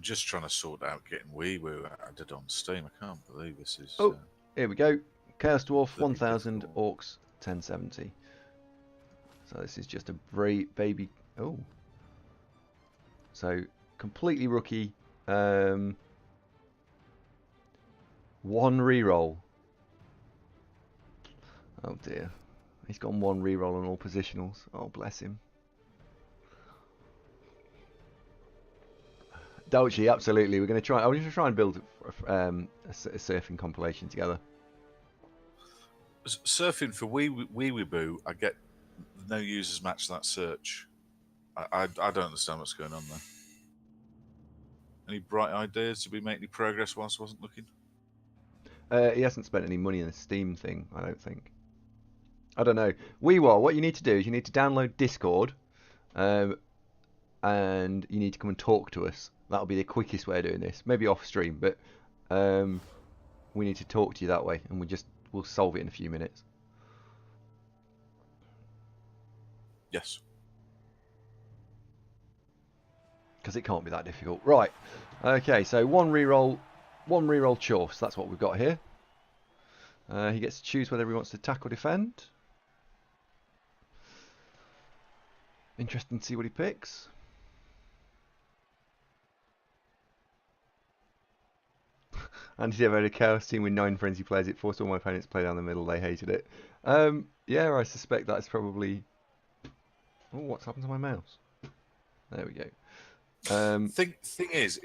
just trying to sort out getting Waaaargh added on Steam. I can't believe this is. Oh, here we go. Chaos Dwarf 1000 difficult. Orcs 1070. So this is just a baby. Oh, so completely rookie. One reroll. Oh dear, he's got one reroll on all positionals. Oh bless him. Dolce, absolutely. We're going to try. I'm going to try and build a surfing compilation together. Surfing for Waaaargh, I get no users match that search. I don't understand what's going on there. Any bright ideas? Did we make any progress whilst I wasn't looking? He hasn't spent any money on the Steam thing, I don't think. I don't know. Waaaargh, what you need to do is you need to download Discord, and you need to come and talk to us. That'll be the quickest way of doing this. Maybe off stream, but we need to talk to you that way, and we'll solve it in a few minutes. Yes. Because it can't be that difficult. Right. Okay, so one reroll Chorf. That's what we've got here. He gets to choose whether he wants to attack or defend. Interesting to see what he picks. Andy's ever had a chaos team with 9 frenzy players. It forced all my opponents to play down the middle. They hated it. Yeah, I suspect that's probably... Oh, what's happened to my mouse? There we go. Thing is,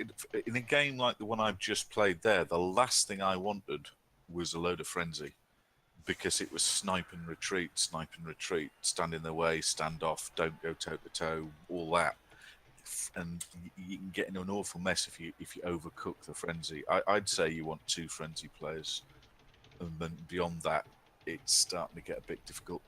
in a game like the one I've just played there, the last thing I wanted was a load of frenzy, because it was snipe and retreat, stand in their way, stand off, don't go toe to toe, all that, and you can get into an awful mess if you overcook the frenzy. I'd say you want 2 frenzy players, and then beyond that, it's starting to get a bit difficult.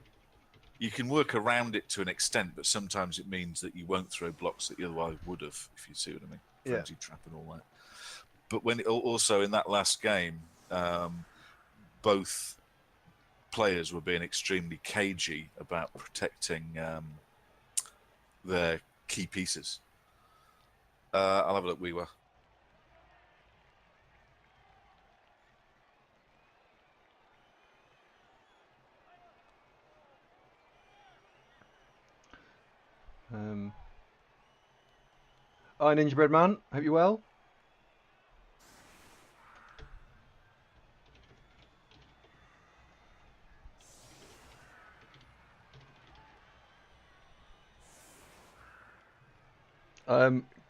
You can work around it to an extent, but sometimes it means that you won't throw blocks that you otherwise would have, if you see what I mean. Frenzy trap and all that. But when also in that last game, both players were being extremely cagey about protecting their key pieces. I'll have a look. We were. Hi, Ninja Bread Man. Hope you're well.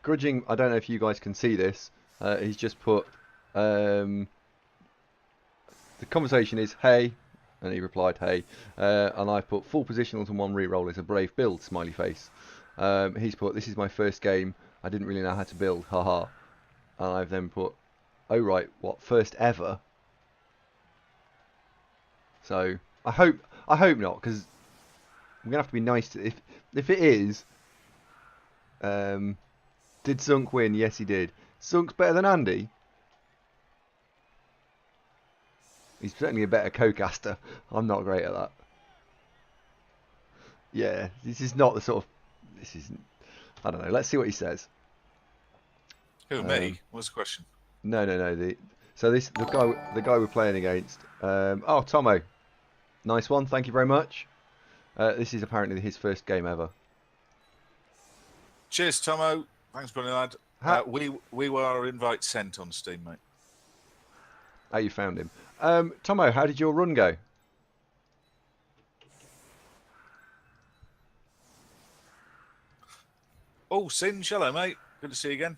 Grudging, I don't know if you guys can see this. He's just put the conversation is hey, and he replied hey, and I put full positionals and 1 reroll is a brave build, smiley face. He's put this is my first game. I didn't really know how to build, haha. And I've then put, oh right, what, first ever? So I hope not, because I'm gonna have to be nice to if it is. Did Sunk win? Yes, he did. Sunk's better than Andy. He's certainly a better co-caster. I'm not great at that. Yeah, this is not the sort of. This isn't. I don't know. Let's see what he says. Who, me? What's the question? No. The guy we're playing against. Oh, Tomo. Nice one. Thank you very much. This is apparently his first game ever. Cheers, Tomo. Thanks, buddy lad. We were invite sent on Steam, mate. How you found him? Tomo, how did your run go? Oh, Singe, hello, mate. Good to see you again.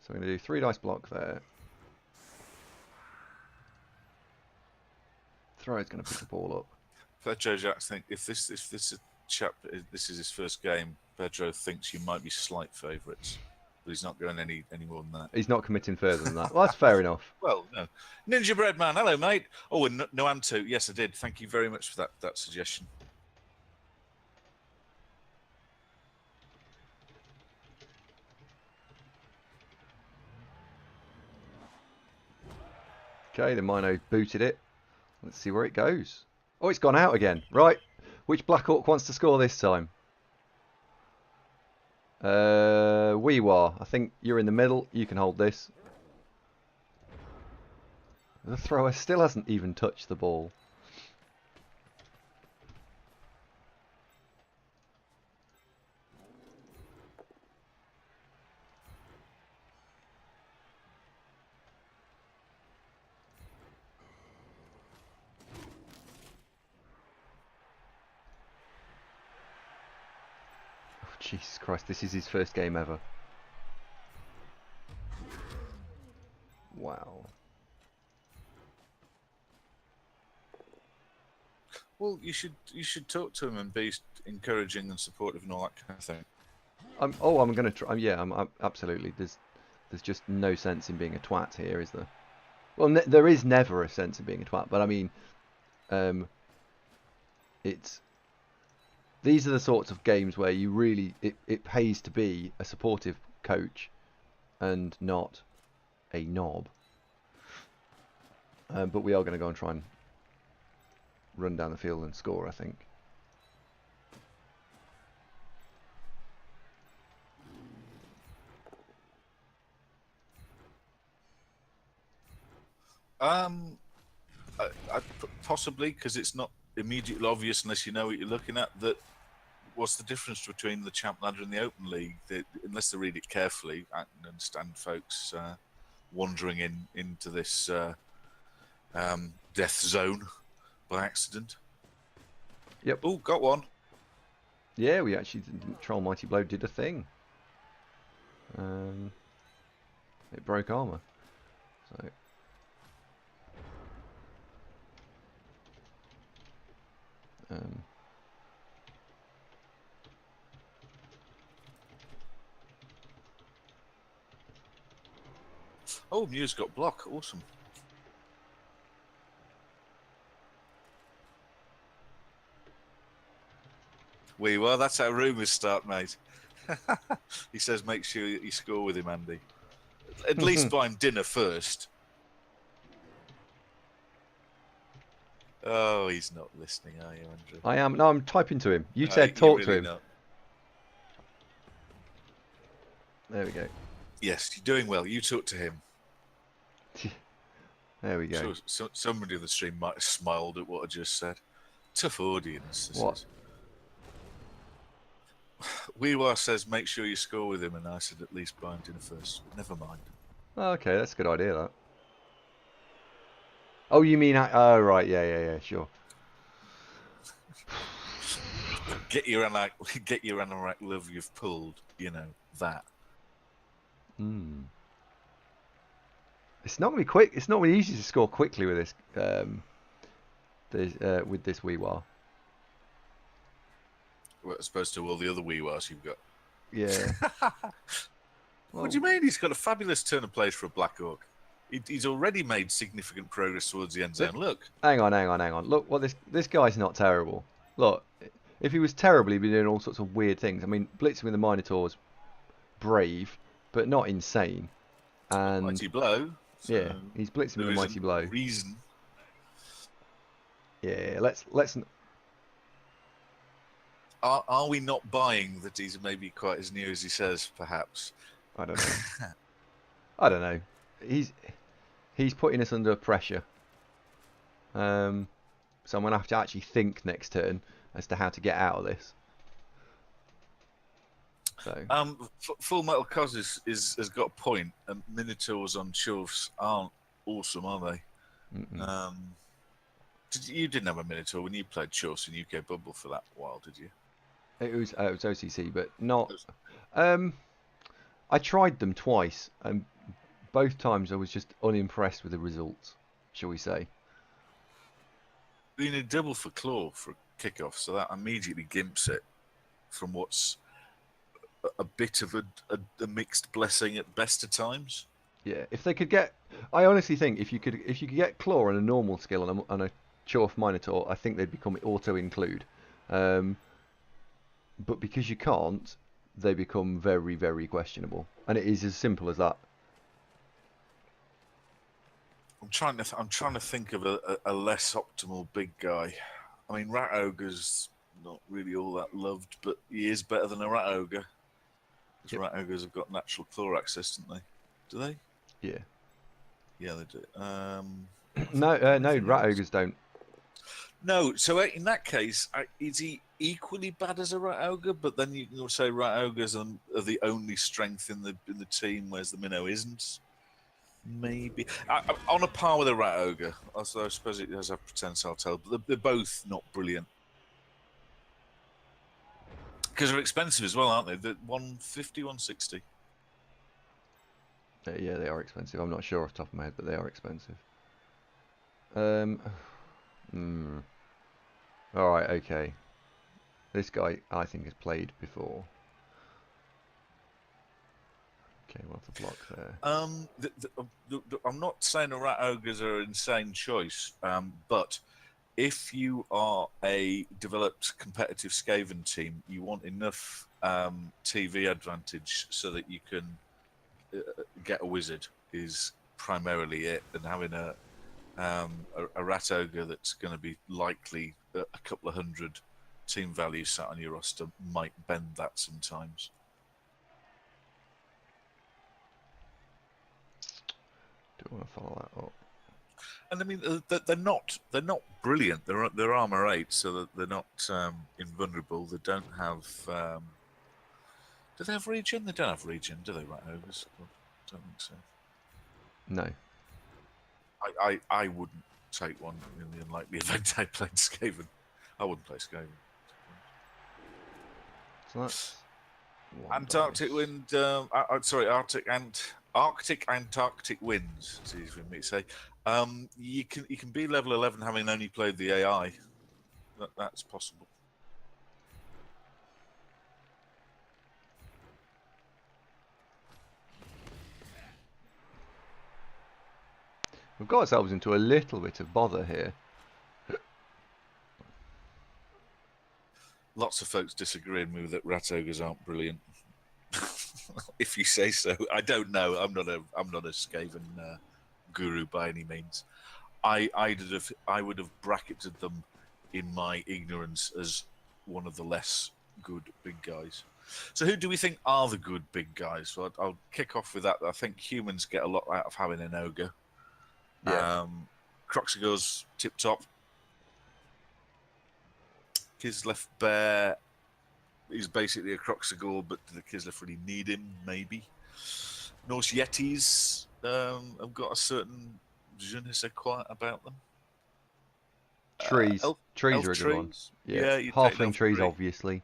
So I'm going to do 3 dice block there. Thrower's going to pick the ball up. Pedro Jacks think if this is his first game, Pedro thinks you might be slight favourites, but he's not going any more than that. He's not committing further than that. Well, that's fair enough. Well, no. Ninja Bread Man, hello, mate. Oh, and Noam2. Yes, I did. Thank you very much for that suggestion. Okay, the Mino booted it. Let's see where it goes. Oh, it's gone out again. Right. Which Black Orc wants to score this time? Waaaargh. I think you're in the middle. You can hold this. The thrower still hasn't even touched the ball. Jesus Christ, this is his first game ever. Wow. Well, you should talk to him and be encouraging and supportive and all that kind of thing. I'm gonna try. Yeah, I'm absolutely. There's just no sense in being a twat here, is there? Well, there is never a sense in being a twat, but I mean, these are the sorts of games where you really it pays to be a supportive coach and not a knob. But we are going to go and try and run down the field and score, I think. Possibly, because it's not immediately obvious unless you know what you're looking at. That what's the difference between the Champ Ladder and the Open League? Unless they read it carefully, I can understand folks wandering into this death zone by accident. Yep. Oh, got one. Yeah, we actually Troll Mighty Blow did a thing. It broke armor. So. Oh, Mew's got block. Awesome. Well, that's how rumours start, mate. He says make sure you score with him, Andy. At least buy him dinner first. Oh, he's not listening, are you, Andrew? I am. No, I'm typing to him. You said talk to him. Not. There we go. Yes, you're doing well. You talk to him. There we go. So somebody on the stream might have smiled at what I just said. Tough audience. What? Waaaargh says make sure you score with him, and I said at least buy him dinner first. Never mind. Oh, okay, that's a good idea, that. Oh, you mean... Oh, right, yeah, sure. Get your anorak love you've pulled, you know, that. It's not going to be quick. It's not really easy to score quickly with this, with this Waaaargh. Well, as opposed to all the other Waaaarghs you've got. Yeah. What do you mean? He's got a fabulous turn of plays for a Black Orc. He's already made significant progress towards the end zone. Look. Hang on. Look, what this guy's not terrible. Look, if he was terrible, he'd be doing all sorts of weird things. I mean, blitzing with the Minotaur's brave, but not insane. And Mighty Blow. So yeah, he's blitzing with a Mighty Blow. Reason. Yeah, let's. Are we not buying that he's maybe quite as new as he says? Perhaps. I don't know. I don't know. He's putting us under pressure. So I'm gonna have to actually think next turn as to how to get out of this. So. Full Metal Cos has got a point. Minotaurs on Chorfs aren't awesome, are they? You didn't have a Minotaur when you played Chorfs in UK Bubble for that while, did you? It was OCC, but not. I tried them twice, and both times I was just unimpressed with the results, shall we say. You need double for Claw for a kickoff, so that immediately gimps it from what's a bit of a mixed blessing at best of times. Yeah, if they could get, I honestly think if you could get Claw and a normal skill on a Chorf Minotaur, I think they'd become auto include. But because you can't, they become very, very questionable, and it is as simple as that. I'm trying to think of a less optimal big guy. I mean, Rat Ogre's not really all that loved, but he is better than a rat ogre. Because rat ogres have got natural claw access, don't they? Do they? Yeah. Yeah, they do. No, rat ogres don't. No, so in that case, is he equally bad as a rat ogre? But then you can say rat ogres are the only strength in the team, whereas the minnow isn't. Maybe on a par with a rat ogre. I suppose it does have potential tell, but they're both not brilliant because they're expensive as well, aren't they? They're 150, 160. Yeah, they are expensive. I'm not sure off the top of my head, but they are expensive. All right, okay. This guy, I think, has played before. Okay, what's the block there? I'm not saying the rat ogres are an insane choice, but if you are a developed competitive Skaven team, you want enough TV advantage so that you can get a wizard is primarily it, and having a rat ogre that's going to be likely a couple of hundred team value sat on your roster might bend that sometimes. Do I want to follow that up? And I mean, they're not brilliant. They're armor 8, so that they're not invulnerable. They don't have. Do they have regen? They don't have regen, do they? Rat ogres? I don't think so. No. I wouldn't take one in the unlikely event I played Skaven. I wouldn't play Skaven. So that's Antarctic wind. Sorry, Arctic Antarctic winds. It's easy for me to say. You can be level 11 having only played the AI. That's possible. We've got ourselves into a little bit of bother here. Lots of folks disagree with me that rat ogres aren't brilliant. If you say so. I don't know. I'm not a Skaven guru by any means. I would have bracketed them in my ignorance as one of the less good big guys. So who do we think are the good big guys? So I'll kick off with that. I think humans get a lot out of having an ogre. Yeah. Kroxigor's tip top. Kislev Bear is basically a Kroxigor, but the Kislev really need him, maybe. Norse Yetis have got a certain je ne sais quoi about them. Trees. Trees elf are a good one. Yeah, Halfling trees, obviously.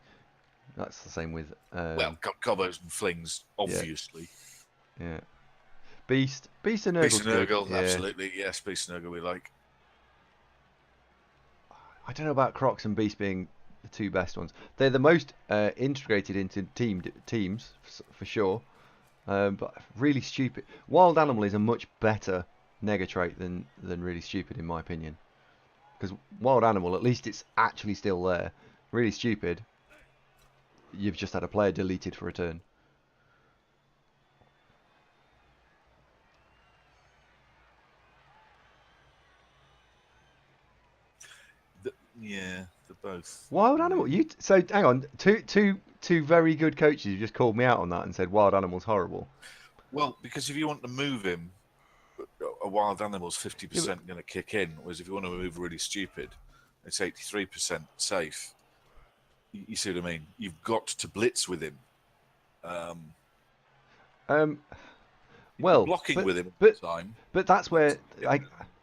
That's the same with... well, Cobbos and Flings, obviously. Yeah. Beast and Nurgle's Beast and Nurgle, good. absolutely. Yes, Beast and Nurgle we like. I don't know about Crocs and Beast being the two best ones. They're the most integrated into teams, for sure. But really stupid. Wild Animal is a much better nega trait than really stupid, in my opinion. Because Wild Animal, at least it's actually still there. Really stupid. You've just had a player deleted for a turn. Yeah, they're both. Wild Animal. So hang on. Two very good coaches. You just called me out on that and said Wild Animal's horrible. Well, because if you want to move him, a Wild Animal's 50% going to kick in. Whereas if you want to move really stupid, it's 83% safe. You see what I mean? You've got to blitz with him. Well, blocking with him at the time. But that's where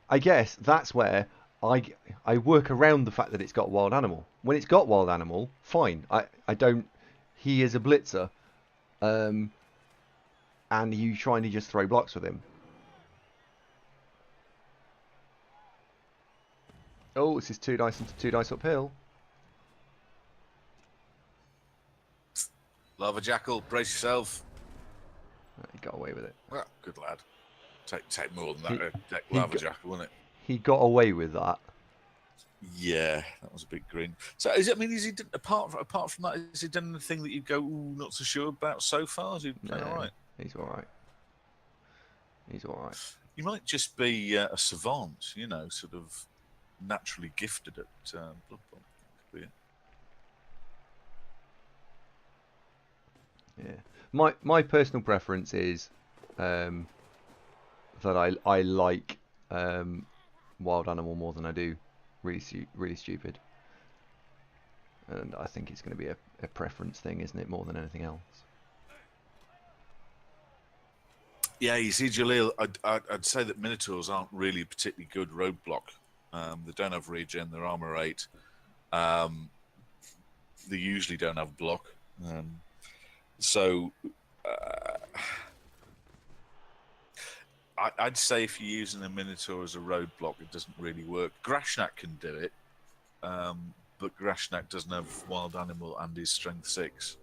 I guess that's where I work around the fact that it's got Wild Animal. When it's got Wild Animal, fine. I don't. He is a blitzer, and you trying to just throw blocks with him. Oh, this is 2 dice into 2 dice uphill. Lava Jackal, brace yourself. He got away with it. Well, good lad. Take more than that. Lava Jackal, wasn't it? He got away with that. Yeah, that was a big grin. So, is he apart from that? Has he done anything that you go, ooh, not so sure about so far? Is he playing all right? He's all right. He's all right. He might just be a savant, sort of naturally gifted at Blood Bowl. Could be it. Yeah. My personal preference is that I like wild animal more than I do really stupid, and I think it's going to be a preference thing, isn't it, more than anything else? Yeah, you see, Jaleel, I'd say that Minotaurs aren't really a particularly good roadblock. They don't have regen, they're armor 8. They usually don't have block. So I'd say if you're using a Minotaur as a roadblock, it doesn't really work. Grashnak can do it, but Grashnak doesn't have wild animal and is strength 6.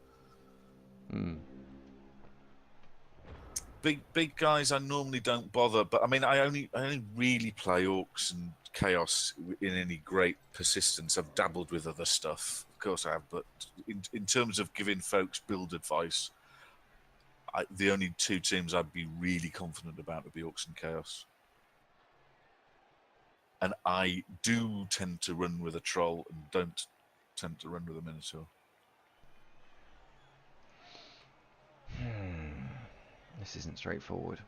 Big guys, I normally don't bother, but I mean, I only really play Orcs and Chaos in any great persistence. I've dabbled with other stuff, of course I have, but in terms of giving folks build advice, the only 2 teams I'd be really confident about would be Orcs and Chaos. And I do tend to run with a Troll and don't tend to run with a Minotaur. This isn't straightforward.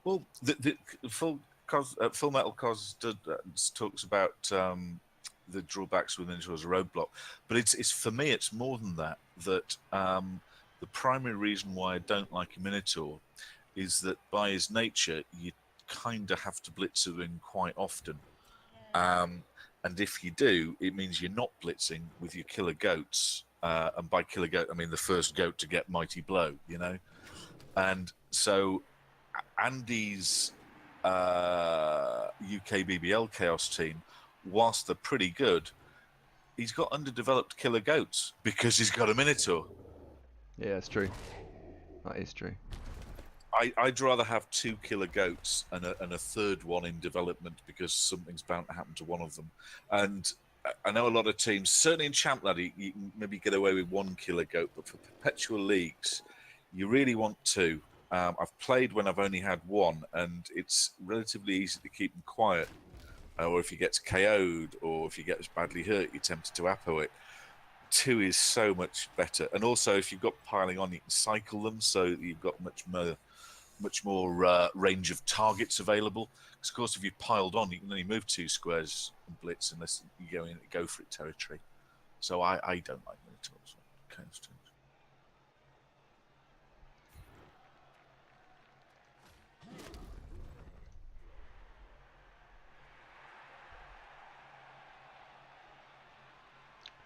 Well, the Full Metal Cos talks about the drawbacks with Minotaur as a roadblock, but it's for me, it's more than that. That the primary reason why I don't like a Minotaur is that by his nature, you kind of have to blitz him quite often. And if you do, it means you're not blitzing with your killer goats. And by killer goat, I mean the first goat to get Mighty Blow, you know? And so Andy's UK BBL Chaos team, whilst they're pretty good, he's got underdeveloped killer goats because he's got a Minotaur. Yeah, it's true. That is true. I'd rather have 2 killer goats and a third one in development because something's bound to happen to one of them. And I know a lot of teams, certainly in Champ Ladder, you can maybe get away with 1 killer goat, but for perpetual leagues, you really want 2. I've played when I've only had 1, and it's relatively easy to keep them quiet. Or if he gets KO'd, or if he gets badly hurt, you're tempted to Apo it. 2 is so much better. And also, if you've got piling on, you can cycle them, so you've got much more range of targets available. Because, of course, if you've piled on, you can only move 2 squares and blitz unless you go in and go for it territory. So I don't like Minotaurs. Chaos teams.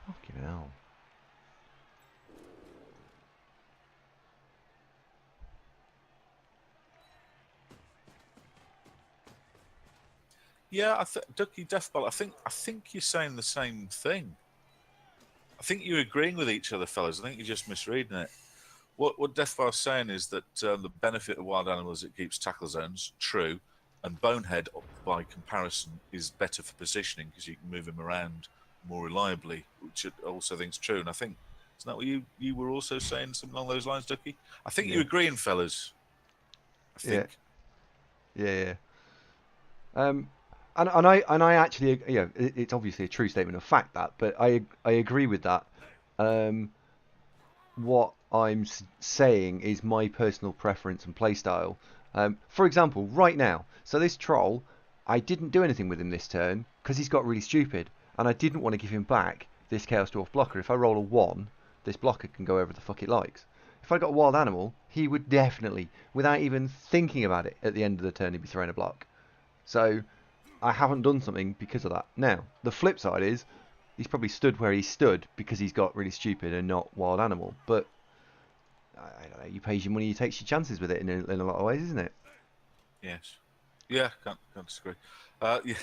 Fucking hell. Yeah, Ducky Deathball, I think you're saying the same thing. I think you're agreeing with each other, fellas. I think you're just misreading it. What Deathball's saying is that the benefit of wild animals, it keeps tackle zones, true, and Bonehead, by comparison, is better for positioning because you can move him around more reliably, which I also think is true. And I think, isn't that what you were also saying, something along those lines, Ducky? I think you're agreeing, fellas. I think. Yeah. And I actually, it's obviously a true statement of fact that, but I agree with that. What I'm saying is my personal preference and playstyle. For example, right now, so this troll, I didn't do anything with him this turn because he's got really stupid, and I didn't want to give him back this Chaos Dwarf blocker. If I roll a 1, this blocker can go wherever the fuck it likes. If I got a wild animal, he would definitely, without even thinking about it, at the end of the turn, he'd be throwing a block. So I haven't done something because of that. Now, the flip side is he's probably stood where he stood because he's got really stupid and not wild animal. But I don't know, you pays your money, you takes your chances with it in a lot of ways, isn't it? Yes. Yeah, can't disagree. Yeah.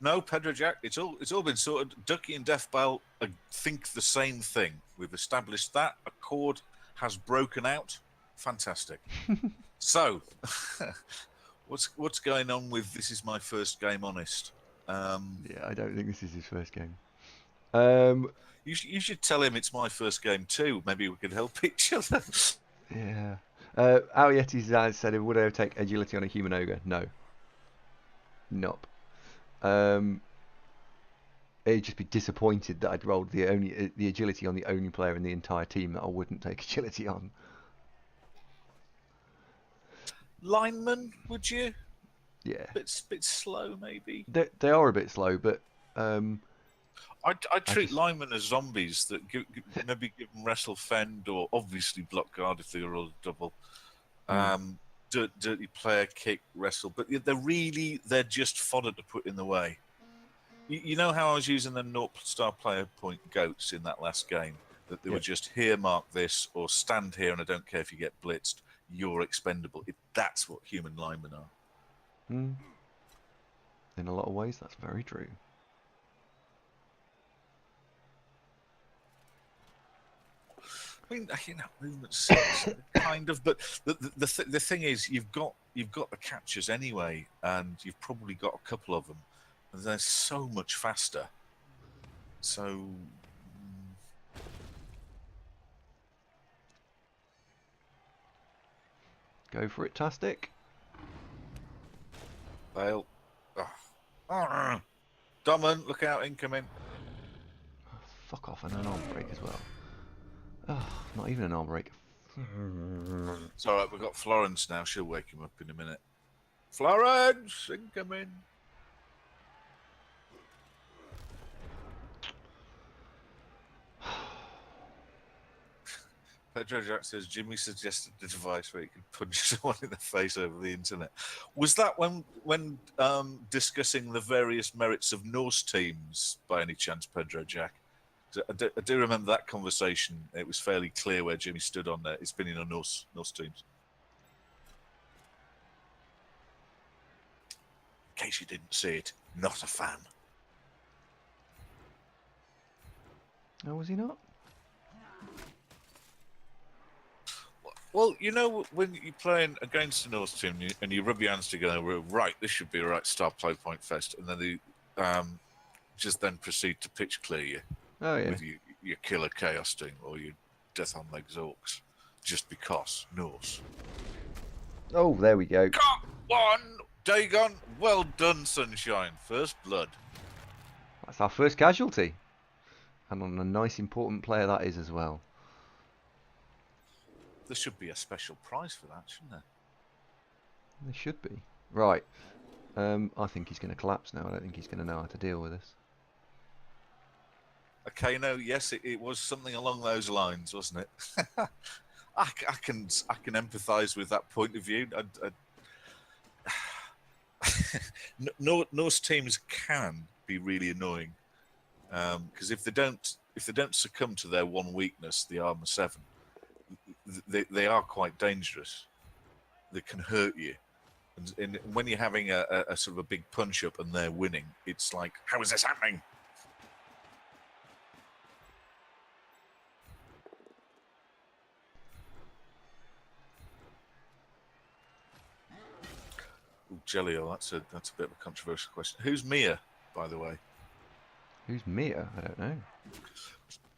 No, Pedro Jack, it's all been sorted. Ducky and Deathbell think the same thing. We've established that. A chord has broken out. Fantastic. So, what's going on with This Is My First Game Honest? Yeah, I don't think this is his first game. You should tell him it's my first game too. Maybe we could help each other. Yeah. Al Yeti said, would I take agility on a human ogre? No. Nope. He'd just be disappointed that I'd rolled the agility on the only player in the entire team that I wouldn't take agility on. Lineman, would you? Yeah, Bit slow, maybe. they are a bit slow, but I I treat just linemen as zombies that maybe give them wrestle, fend, or obviously block guard if they're all double. Dirty player, kick, wrestle, but they're just fodder to put in the way. You know how I was using the 0-star player point goats in that last game? That they were just here, mark this, or stand here, and I don't care if you get blitzed, you're expendable. That's what human linemen are. in a lot of ways, that's very true. I mean, movements kind of, but the thing is, you've got the catchers anyway, and you've probably got a couple of them, and they're so much faster. So, Go for it, Tastic. fail. Domin, look out, incoming. Oh, fuck off, and an arm break as well. Oh, not even an arm break. It's all right. We've got Florence now. She'll wake him up in a minute. Florence, incoming. Pedro Jack says Jimmy suggested the device where you could punch someone in the face over the internet. Was that when discussing the various merits of Norse teams by any chance, Pedro Jack? I do remember that conversation. It was fairly clear where Jimmy stood on there. It's been in Norse teams. In case you didn't see it, not a fan. Oh, was he not? Well, you know, when you're playing against a Norse team and you rub your hands together, right, this should be a right star play point fest, and then they just then proceed to pitch clear you with your killer chaos team or your death on legs orcs, just because Norse. Oh, there we go. Got one! Dagon, well done, Sunshine. First blood. That's our first casualty. And on a nice important player that is as well. There should be a special prize for that, shouldn't there? There should be. Right. I think he's going to collapse now. I don't think he's going to know how to deal with this. Okay, no, yes, it was something along those lines, wasn't it? I can empathise with that point of view. Norse teams can be really annoying because if they don't succumb to their one weakness, the armor 7, they are quite dangerous. They can hurt you, and when you're having a sort of a big punch up and they're winning, it's like, how is this happening? Ooh, Jelio, that's a bit of a controversial question. Who's Mia, by the way? Who's Mia? I don't know.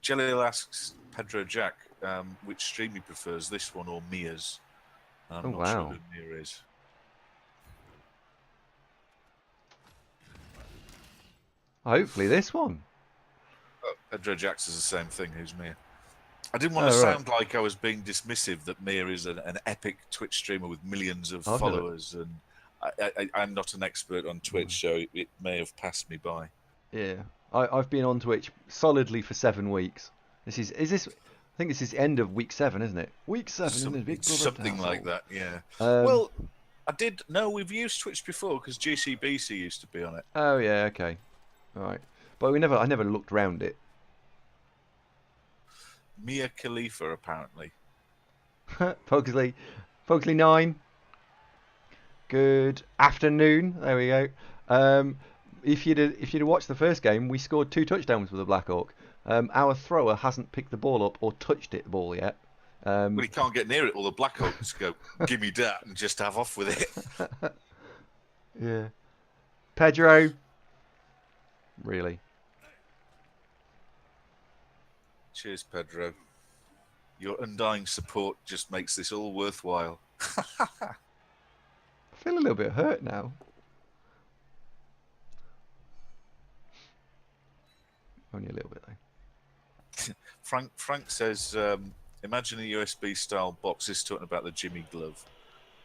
Jelio asks Pedro Jack which stream he prefers, this one or Mia's. I'm not sure who Mia is. Hopefully this one. Oh, Pedro Jack says the same thing. Who's Mia? I didn't want to sound like I was being dismissive that Mia is an epic Twitch streamer with millions of followers, and I'm not an expert on Twitch, so it may have passed me by. Yeah, I've been on Twitch solidly for 7 weeks. Is this? I think this is the end of week 7, isn't it? Week 7 in the Big Brother something household. like that. Yeah. Well, I did. No, we've used Twitch before because GCBC used to be on it. Oh yeah, okay, all right. But I never looked round it. Mia Khalifa, apparently. Pugsley 9. Good afternoon. There we go. If you'd watched the first game, we scored 2 touchdowns with the Black Orc. Our thrower hasn't picked the ball up or touched the ball yet. Well, he can't get near it. All the Black Orcs go, give me that, and just have off with it. Yeah. Pedro. Really? Cheers, Pedro. Your undying support just makes this all worthwhile. I feel a little bit hurt now. Only a little bit though. Frank says, imagine a USB style box. This is talking about the Jimmy glove,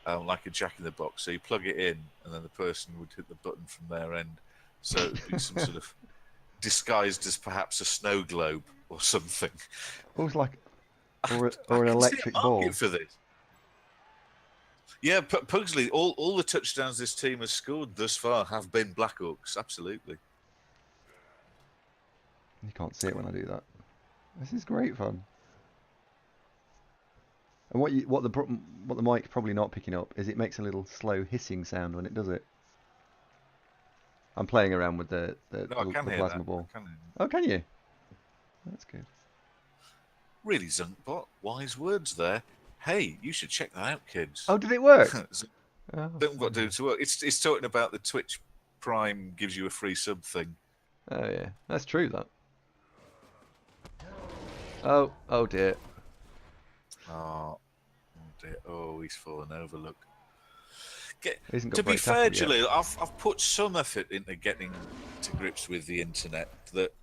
like a jack in the box. So you plug it in, and then the person would hit the button from their end. So it would be some sort of disguised as perhaps a snow globe or something. Almost like, or I an can see electric a market ball. for this. Yeah, Pugsley, all the touchdowns this team has scored thus far have been Black Orcs. Absolutely. You can't see it when I do that. This is great fun. And what the mic probably not picking up is it makes a little slow hissing sound when it does it. I'm playing around with the plasma ball. Oh, can you? That's good. Really, Zunkbot, wise words there. Hey, you should check that out, kids. Oh, did it work? Don't got to do to work. It's talking about the Twitch Prime gives you a free sub thing. Oh yeah, that's true. That. Oh dear. Oh dear. Oh, he's fallen over. Look. To be fair, Julie, I've put some effort into getting to grips with the internet. That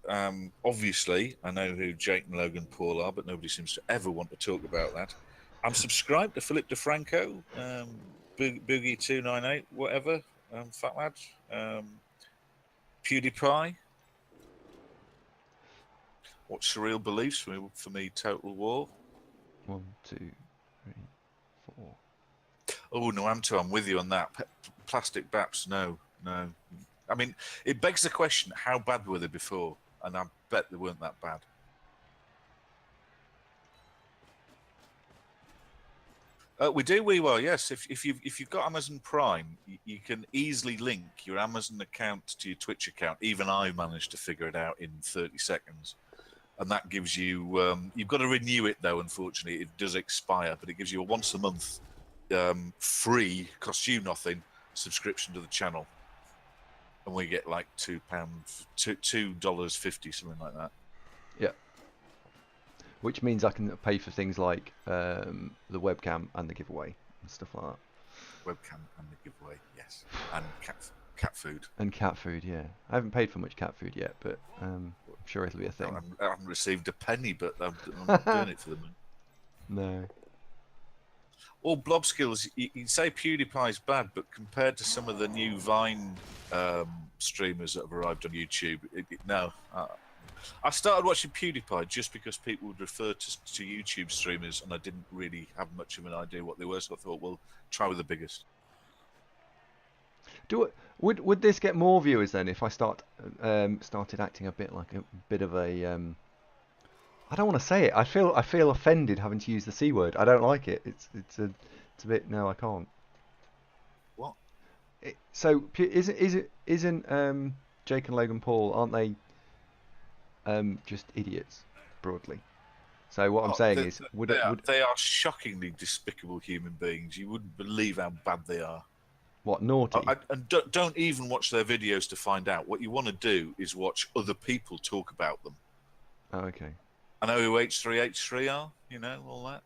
obviously I know who Jake and Logan Paul are, but nobody seems to ever want to talk about that. I'm subscribed to Philip DeFranco, Boogie298, whatever, Fat Lad, PewDiePie. What's Surreal Beliefs for me? Total War. 1, 2, 3, 4. Oh, no, I'm with you on that. Plastic Baps, no. I mean, it begs the question, how bad were they before? And I bet they weren't that bad. We will, yes. If you've got Amazon Prime, you can easily link your Amazon account to your Twitch account. Even I managed to figure it out in 30 seconds. And that gives you... you've got to renew it, though, unfortunately. It does expire, but it gives you a once a month free, costs you nothing, subscription to the channel. And we get like $2.50, something like that. Yeah. Which means I can pay for things like the webcam and the giveaway and stuff like that. Webcam and the giveaway, yes. And cat food. And cat food, yeah. I haven't paid for much cat food yet, but I'm sure it'll be a thing. I haven't received a penny, but I'm doing it for the money. No. All blob skills, you can say PewDiePie's bad, but compared to some of the new Vine streamers that have arrived on YouTube, no. I started watching PewDiePie just because people would refer to YouTube streamers, and I didn't really have much of an idea what they were, so I thought, well, try with the biggest. Would this get more viewers then if I started acting a bit like a bit of a I don't want to say it. I feel offended having to use the C word. I don't like it. It's a bit. No, I can't. What? So isn't Jake and Logan Paul, aren't they just idiots broadly? So what I'm saying is, they are shockingly despicable human beings. You wouldn't believe how bad they are. What, naughty? And don't even watch their videos to find out. What you want to do is watch other people talk about them. Oh, okay. I know who H3H3 are, you know, all that.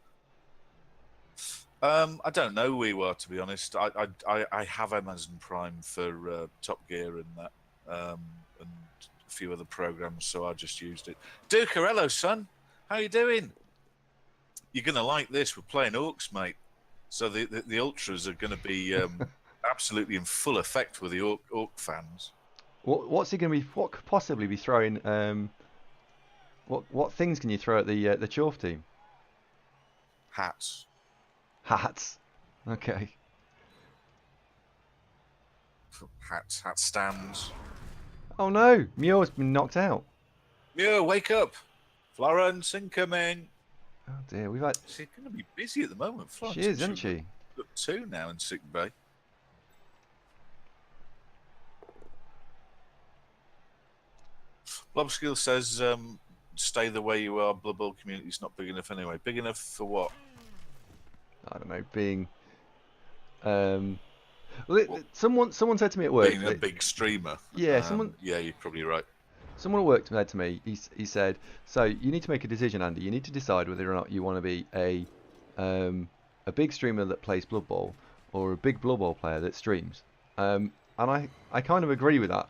I don't know who we are, to be honest. I have Amazon Prime for Top Gear and that, and a few other programs, so I just used it. Duke, hello, son. How you doing? You're going to like this. We're playing Orcs, mate. So the Ultras are going to be absolutely in full effect with the Orc fans. What's he going to be? What could possibly be throwing? What things can you throw at the Chorf team? Hats. Hats. Okay. Hat stands. Oh no, Muir's been knocked out. Muir, wake up! Florence incoming. Oh dear, we've had. She's going to be busy at the moment. Florence, she is, isn't she? Got 2 now in sick bay. Blobskill says, "Stay the way you are. Blood Bowl community's not big enough anyway. Big enough for what? I don't know. Being, someone said to me at work. Being a big streamer. Yeah, Yeah, you're probably right. Someone at work said to me. He said, "So you need to make a decision, Andy. You need to decide whether or not you want to be a big streamer that plays Blood Bowl or a big Blood Bowl player that streams." And I kind of agree with that.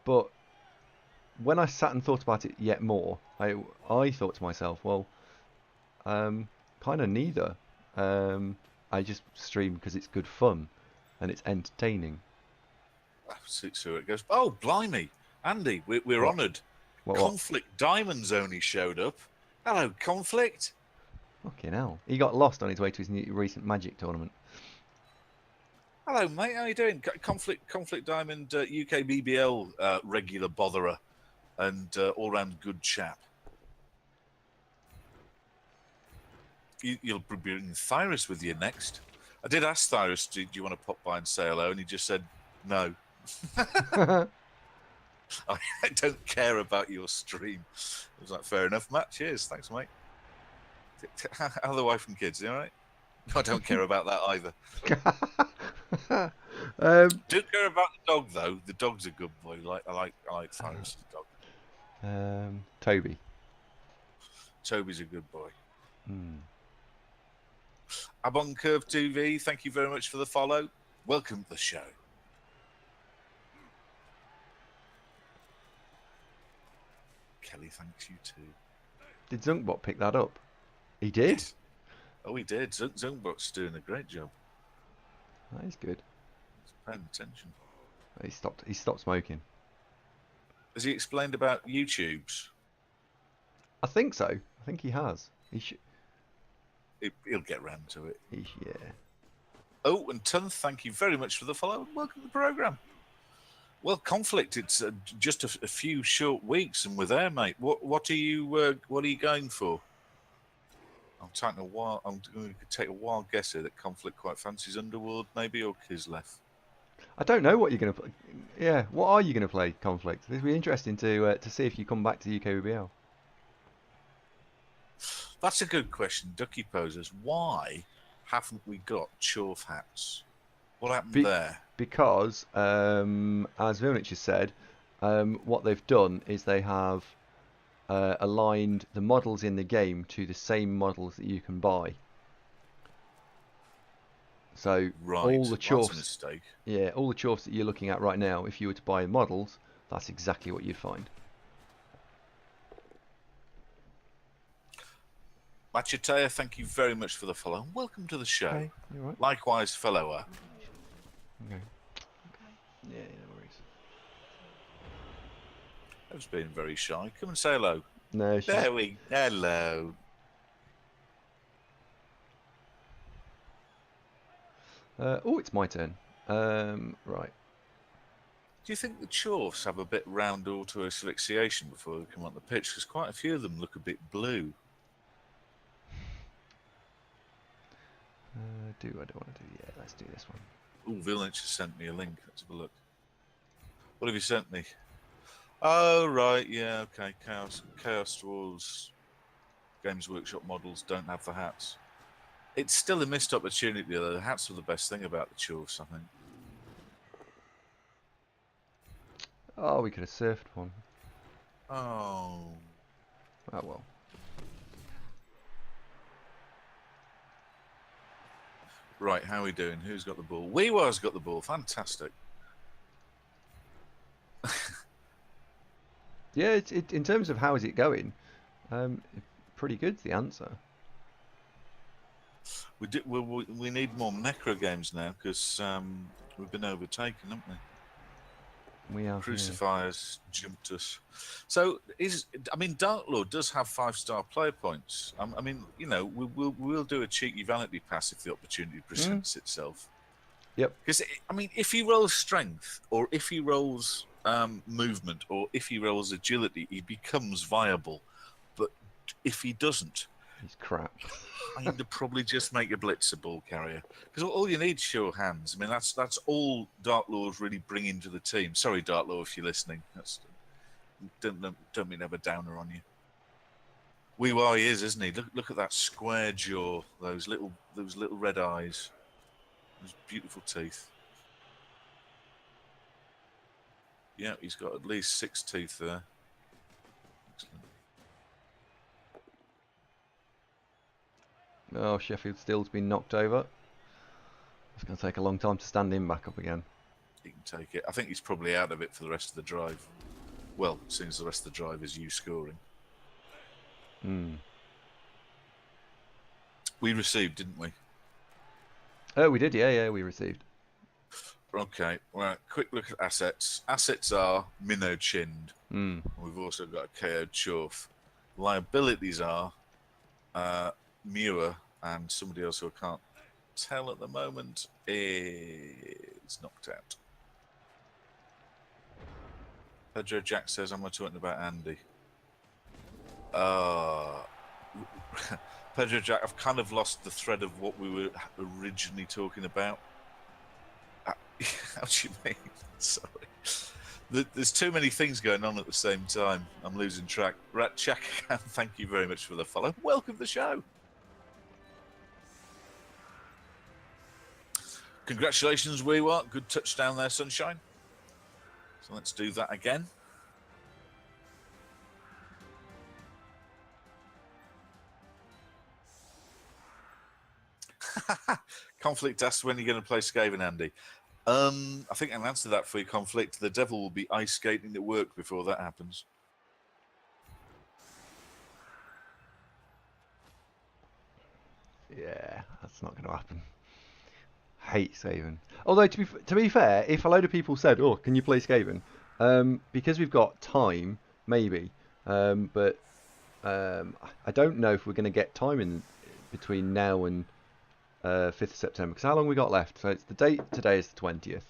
But when I sat and thought about it yet more, I thought to myself, well, kind of neither. I just stream because it's good fun and it's entertaining. So it goes. Oh, blimey, Andy, we're What? honoured. What? Conflict Diamonds only showed up. Hello, Conflict. Fucking hell. He got lost on his way to his recent Magic tournament. Hello, mate. How you doing? Conflict Diamond UK BBL regular botherer and all-round good chap. You'll be bringing Thyrus with you next. I did ask Thyrus, do you want to pop by and say hello? And he just said, no. I don't care about your stream. I was like, fair enough, Matt. Cheers. Thanks, mate. How are the wife and kids? You all right? I don't care about that either. Do care about the dog, though. The dog's a good boy. I like Thyrus' dog. Toby. Toby's a good boy. Hmm. Abon Curve TV, thank you very much for the follow. Welcome to the show. Kelly, thanks you too. Did Zunkbot pick that up? He did? Yes. Oh, he did. Zunkbot's doing a great job. That is good. He's paying attention. He stopped smoking. Has he explained about YouTube's? I think so. I think he has. He'll get round to it. Yeah. Oh, and Tunth, thank you very much for the follow. Welcome to the programme. Well, Conflict, it's just a few short weeks and we're there, mate. What are you going for? I'm going to take a wild guess here that Conflict quite fancies Underworld, maybe, or Kislev. I don't know what you're going to play. Yeah, what are you going to play, Conflict? It'll be interesting to see if you come back to the UKBL. That's a good question, Ducky Posers. Why haven't we got Chorf hats? What happened there? Because, as Vilnich has said, what they've done is they have aligned the models in the game to the same models that you can buy. So all the Chorfs, that's a mistake. Yeah, all the Chorfs that you're looking at right now, if you were to buy models, that's exactly what you'd find. Machitea, thank you very much for the follow. Welcome to the show. Okay, you right? Likewise, follower. Okay. Yeah, no worries. I was being very shy. Come and say hello. No, hello. Oh, it's my turn. Right. Do you think the Chorfs have a bit round auto asphyxiation before they come on the pitch? Because quite a few of them look a bit blue. I don't want to do. Yeah, let's do this one. Oh, Vilnich has sent me a link. Let's have a look. What have you sent me? Oh, right. Yeah, okay. Chaos Wars Games Workshop models don't have the hats. It's still a missed opportunity, though. The hats are the best thing about the Chorfs, I think. Oh, we could have surfed one. Oh. Oh, well. Right, how are we doing? Who's got the ball? Waaaargh's got the ball. Fantastic. Yeah, in terms of how is it going, pretty good, the answer. We need more Necro games now because we've been overtaken, haven't we? We have. Crucifiers jumped us. So Dark Lord does have 5-star player points. I mean, you know, we'll do a cheeky vanity pass if the opportunity presents itself. Yep. Because I mean, if he rolls strength, or if he rolls movement, or if he rolls agility, he becomes viable. But if he doesn't, he's crap. I'd probably just make a blitzer ball carrier, because all you need is sure hands. I mean, that's all Dark Lord's really bringing to the team. Sorry, Dark Lord, if you're listening. Don't mean to have a downer on you. Waaaargh he is, isn't he? Look at that square jaw, those little red eyes, those beautiful teeth. Yeah, he's got at least 6 teeth there. Excellent. Oh, Sheffield Steel's been knocked over. It's going to take a long time to stand him back up again. He can take it. I think he's probably out of it for the rest of the drive. Well, since the rest of the drive is you scoring. We received, didn't we? Oh, we did. Yeah, we received. Okay, well, quick look at assets. Assets are Minnow Chinned. We've also got a KO Chorf. Liabilities are Muir and somebody else who I can't tell at the moment is knocked out. Pedro Jack says, I'm not talking about Andy. Pedro Jack, I've kind of lost the thread of what we were originally talking about. How do you mean? Sorry. There's too many things going on at the same time. I'm losing track. Rat Jack, thank you very much for the follow. Welcome to the show. Congratulations, Waaaargh. Good touchdown there, Sunshine. So let's do that again. Conflict asks when you're going to play Skaven, Andy. I think I'll answer that for you, Conflict. The devil will be ice skating at work before that happens. Yeah, that's not going to happen. Hate Skaven. Although to be fair, if a load of people said, "Oh, can you play Skaven?" Because we've got time, maybe. But I don't know if we're going to get time in between now and 5th of September. Because how long we got left? So it's the date today is the 20th.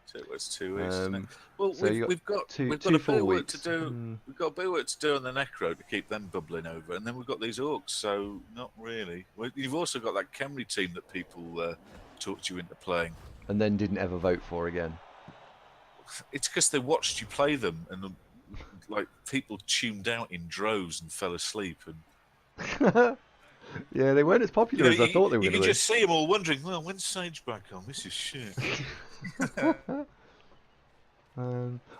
So it's 2 weeks, isn't it? Well, so we've got a bit of work to do. We've got a bit of work to do on the Necro to keep them bubbling over, and then we've got these Orcs. So not really. Well, you've also got that Khemri team that people talked you into playing, and then didn't ever vote for again. It's because they watched you play them, and like people tuned out in droves and fell asleep. And yeah, they weren't as popular as I thought they were. You can just see them all wondering, well, when's Sage back on? This is shit.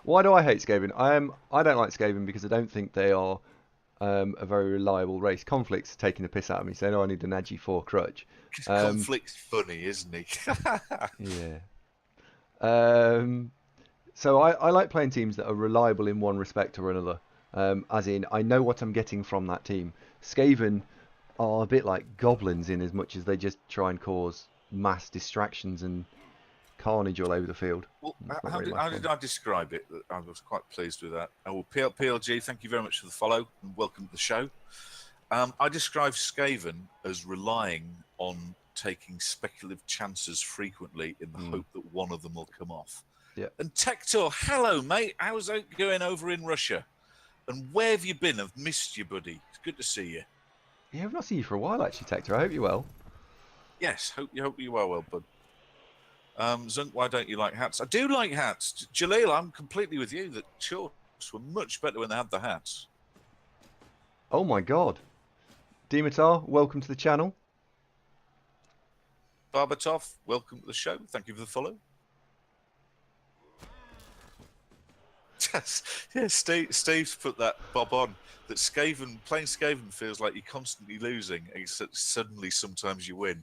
Why do I hate Skaven? I don't like Skaven because I don't think they are a very reliable race. Conflict's taking the piss out of me, saying, "Oh, I need an Agi 4 crutch." Conflict's funny, isn't he? Yeah. So I like playing teams that are reliable in one respect or another. As in, I know what I'm getting from that team. Skaven are a bit like goblins in as much as they just try and cause mass distractions and carnage all over the field. Well, how did I describe it? I was quite pleased with that. Oh, well, PLG, thank you very much for the follow and welcome to the show. I describe Skaven as relying on taking speculative chances frequently in the hope that one of them will come off. Yeah. And Tector, hello, mate. How's it going over in Russia? And where have you been? I've missed you, buddy. It's good to see you. Yeah, I've not seen you for a while, actually, Tector. I hope you're well. Yes, hope you are well, bud. Zunk, why don't you like hats? I do like hats. Jaleel, I'm completely with you that shorts were much better when they had the hats. Oh my god. Dimitar, welcome to the channel. Barbatov, welcome to the show. Thank you for the follow. Yeah, Steve's put that bob on. That playing Skaven feels like you're constantly losing, except suddenly sometimes you win.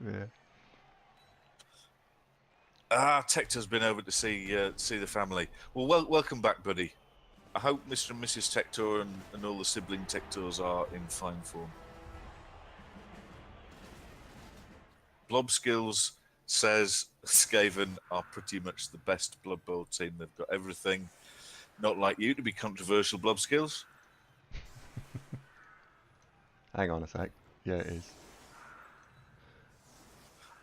Yeah. Tector's been over to see the family. Well, welcome back, buddy. I hope Mr. and Mrs. Tector and all the sibling Tectors are in fine form. Blob Skills says Skaven are pretty much the best Blood Bowl team. They've got everything. Not like you to be controversial, Blob Skills. Hang on a sec. Yeah, it is.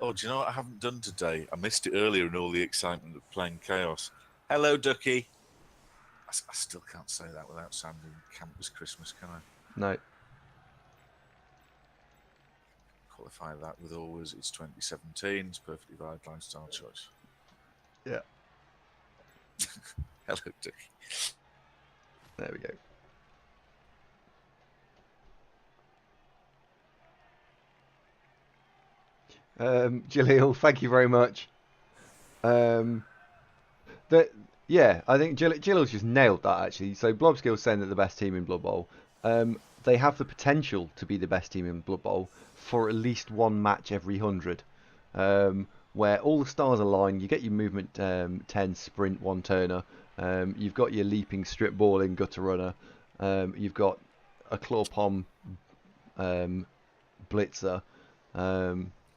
Oh, do you know what I haven't done today? I missed it earlier in all the excitement of playing Chaos. Hello, Ducky. I still can't say that without sounding Campus Christmas, can I? No. Qualify that with always. It's 2017. It's perfectly valid lifestyle choice. Yeah. Hello, Ducky. There we go. Jaleel, thank you very much. Yeah, I think Jaleel's just nailed that, actually. So Blobskill's saying that the best team in Blood Bowl. They have the potential to be the best team in Blood Bowl for at least one match every 100. where all the stars align. You get your movement 10 sprint one turner. You've got your leaping strip balling gutter runner. You've got a claw pom blitzer.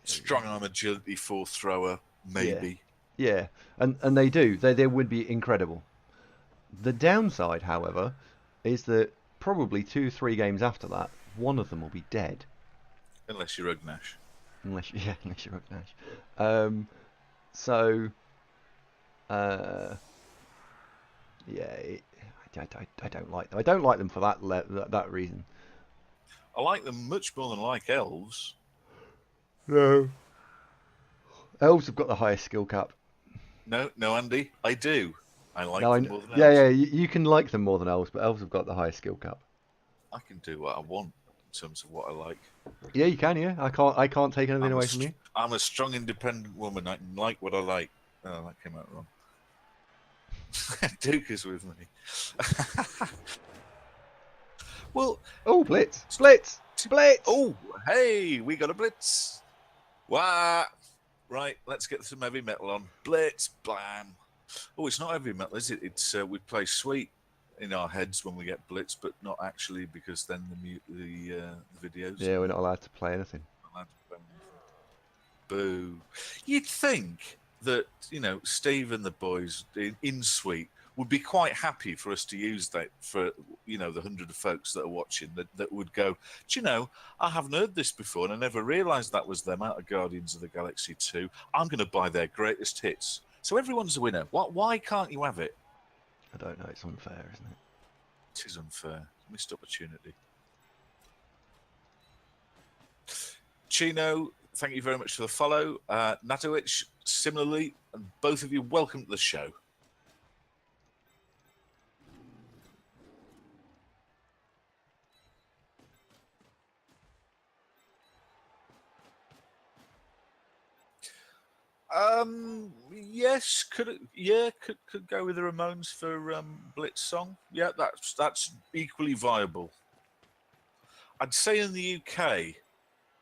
Strong arm agility, fourth thrower, maybe. Yeah, and they would be incredible. The downside, however, is that probably 2-3 games after that, one of them will be dead. Unless you're Ugnash. Unless you're Ugnash. So, I don't like them. I don't like them for that reason. I like them much more than I like elves. No. Elves have got the highest skill cap. No, Andy, I do. I like No, them more than elves. yeah. You can like them more than elves, but elves have got the highest skill cap. I can do what I want in terms of what I like. Yeah, you can. Yeah, I can't take anything away from you. I'm a strong, independent woman. I can like what I like. Oh, that came out wrong. Duke is with me. Well. Oh, blitz! Oh, hey, we got a blitz. Wow. Right, let's get some heavy metal on. Blitz, blam. Oh, it's not heavy metal, is it? It's we play sweet in our heads when we get blitz, but not actually, because then the videos. Yeah, we're not allowed to play anything. Boo. You'd think that, Steve and the boys in Sweet would be quite happy for us to use that for, the 100 of folks that are watching that would go, do you know, I haven't heard this before and I never realised that was them out of Guardians of the Galaxy 2. I'm going to buy their greatest hits. So everyone's a winner. Why can't you have it? I don't know. It's unfair, isn't it? It is unfair. Missed opportunity. Chino, thank you very much for the follow. Natowicz, similarly, and both of you, welcome to the show. Yes, could go with the Ramones for Blitz song. Yeah, that's equally viable. I'd say in the UK,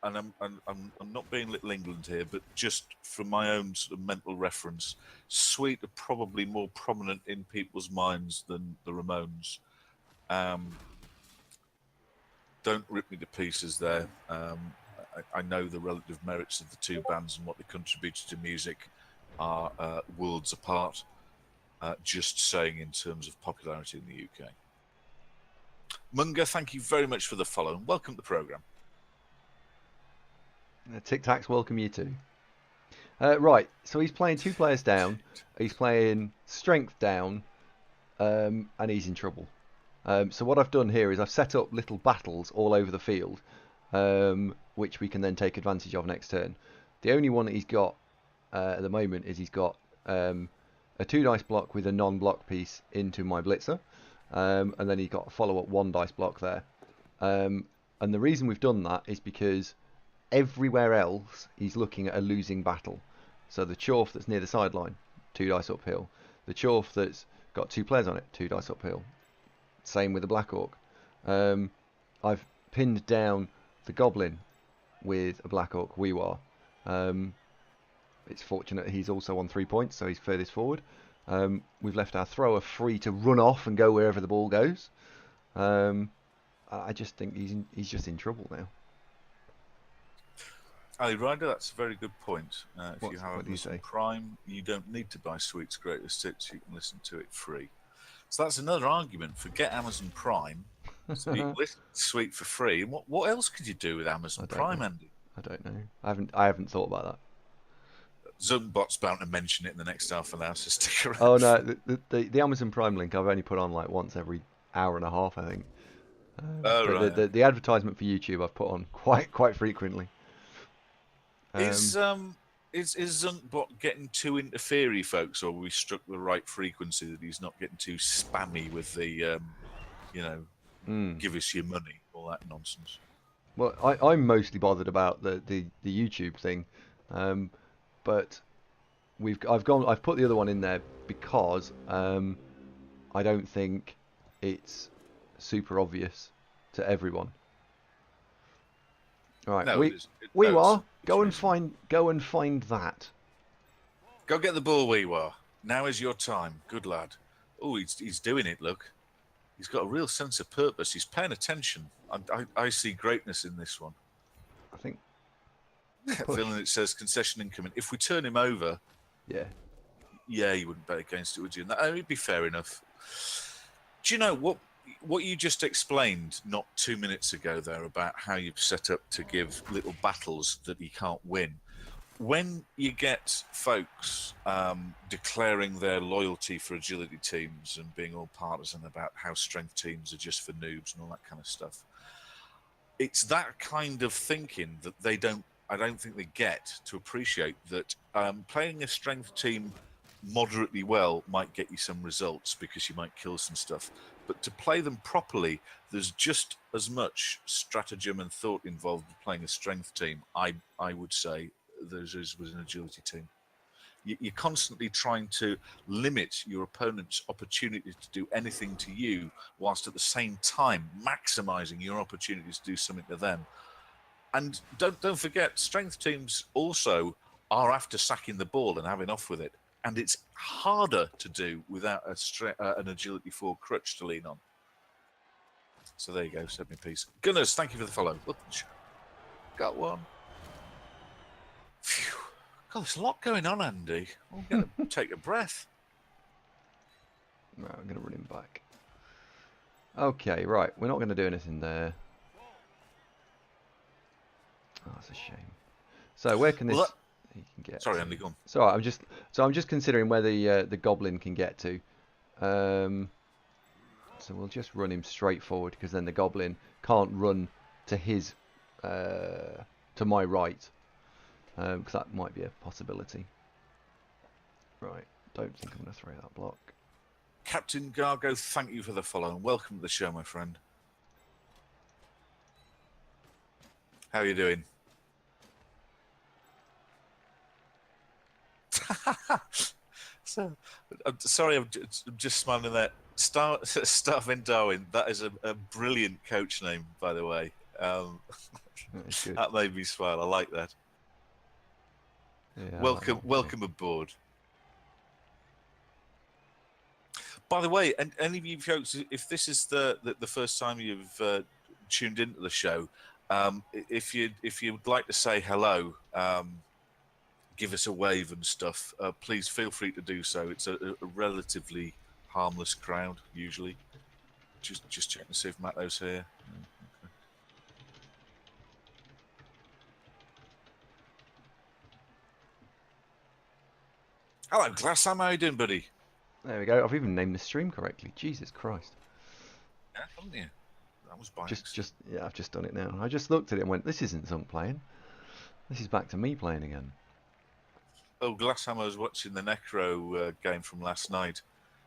and I'm not being Little England here, but just from my own sort of mental reference, Sweet are probably more prominent in people's minds than the Ramones. Don't rip me to pieces there. I know the relative merits of the two bands and what they contributed to music are worlds apart. Just saying in terms of popularity in the UK. Munga, thank you very much for the follow and welcome to the programme. Tic Tacs welcome you too. Right, so he's playing 2 players down. He's playing strength down, and he's in trouble. So what I've done here is I've set up little battles all over the field, which we can then take advantage of next turn. The only one that he's got at the moment is he's got a 2 dice block with a non-block piece into my blitzer, and then he's got a follow-up 1 dice block there. And the reason we've done that is because everywhere else he's looking at a losing battle. So the Chorf that's near the sideline, 2 dice uphill. The Chorf that's got 2 players on it, 2 dice uphill. Same with the Black Orc. I've pinned down the Goblin with a Black Orc Waaaargh. It's fortunate he's also on 3 points, so he's furthest forward. We've left our thrower free to run off and go wherever the ball goes. I just think he's just in trouble now. Ali Ryder, that's a very good point. If you have Amazon Prime, you don't need to buy Sweet's Greatest Hits. You can listen to it free. So that's another argument for get Amazon Prime. So you can listen to Sweet for free. And what else could you do with Amazon Prime, Andy? I don't know. I haven't thought about that. Zumbot's bound to mention it in the next half an hour, so stick around. Oh no, the Amazon Prime link I've only put on like once every hour and a half, I think. Right. The advertisement for YouTube I've put on quite frequently. Is Zunkbot getting too interfery, folks, or we struck the right frequency that he's not getting too spammy with the, give us your money, all that nonsense? Well, I'm mostly bothered about the YouTube thing, but I've put the other one in there because I don't think it's super obvious to everyone. All right, No, Waaaargh, go and find that. Go get the ball, Waaaargh. Now is your time. Good lad. Oh, he's doing it, look. He's got a real sense of purpose. He's paying attention. I see greatness in this one. I think. Push. Feeling it says concession incoming. If we turn him over, Yeah. yeah, you wouldn't bet against it, would you? And that would be fair enough. Do you know what you just explained not 2 minutes ago there about how you've set up to give little battles that you can't win? When you get folks declaring their loyalty for agility teams and being all partisan about how strength teams are just for noobs and all that kind of stuff, it's that kind of thinking that I don't think they get to appreciate that playing a strength team moderately well might get you some results because you might kill some stuff. But to play them properly, there's just as much stratagem and thought involved with playing a strength team, I would say, as with an agility team. You're constantly trying to limit your opponent's opportunity to do anything to you, whilst at the same time maximizing your opportunity to do something to them. And don't forget, strength teams also are after sacking the ball and having off with it. And it's harder to do without an agility 4 crutch to lean on. So there you go, send me a piece. Gunners, thank you for the follow. Got one. Phew. God, there's a lot going on, Andy. I'm going to take a breath. No, I'm going to run him back. Okay, right. We're not going to do anything there. Oh, that's a shame. So where can this he can get? Sorry, Andy, go on. So I'm just considering where the goblin can get to. So we'll just run him straight forward because then the goblin can't run to his to my right, because that might be a possibility. Right. Don't think I'm going to throw that block. Captain Gargo, thank you for the follow and welcome to the show, my friend. How are you doing? So, I'm sorry, I'm just smiling at that. Starvin Darwin, that is a brilliant coach name, by the way. That made me smile. I like that. Yeah, welcome aboard. By the way, and any of you folks, if this is the first time you've tuned into the show, if you'd like to say hello, give us a wave and stuff, please feel free to do so. It's a relatively harmless crowd usually. Just checking to see if Matto's here. Okay. Hello, Glass. How are you doing, buddy? There we go. I've even named the stream correctly. Jesus Christ. Yeah, haven't you? That was by yeah, I've just done it now. I just looked at it and went, this isn't Zunk playing. This is back to me playing again. Oh, Glasshammer was watching the Necro game from last night,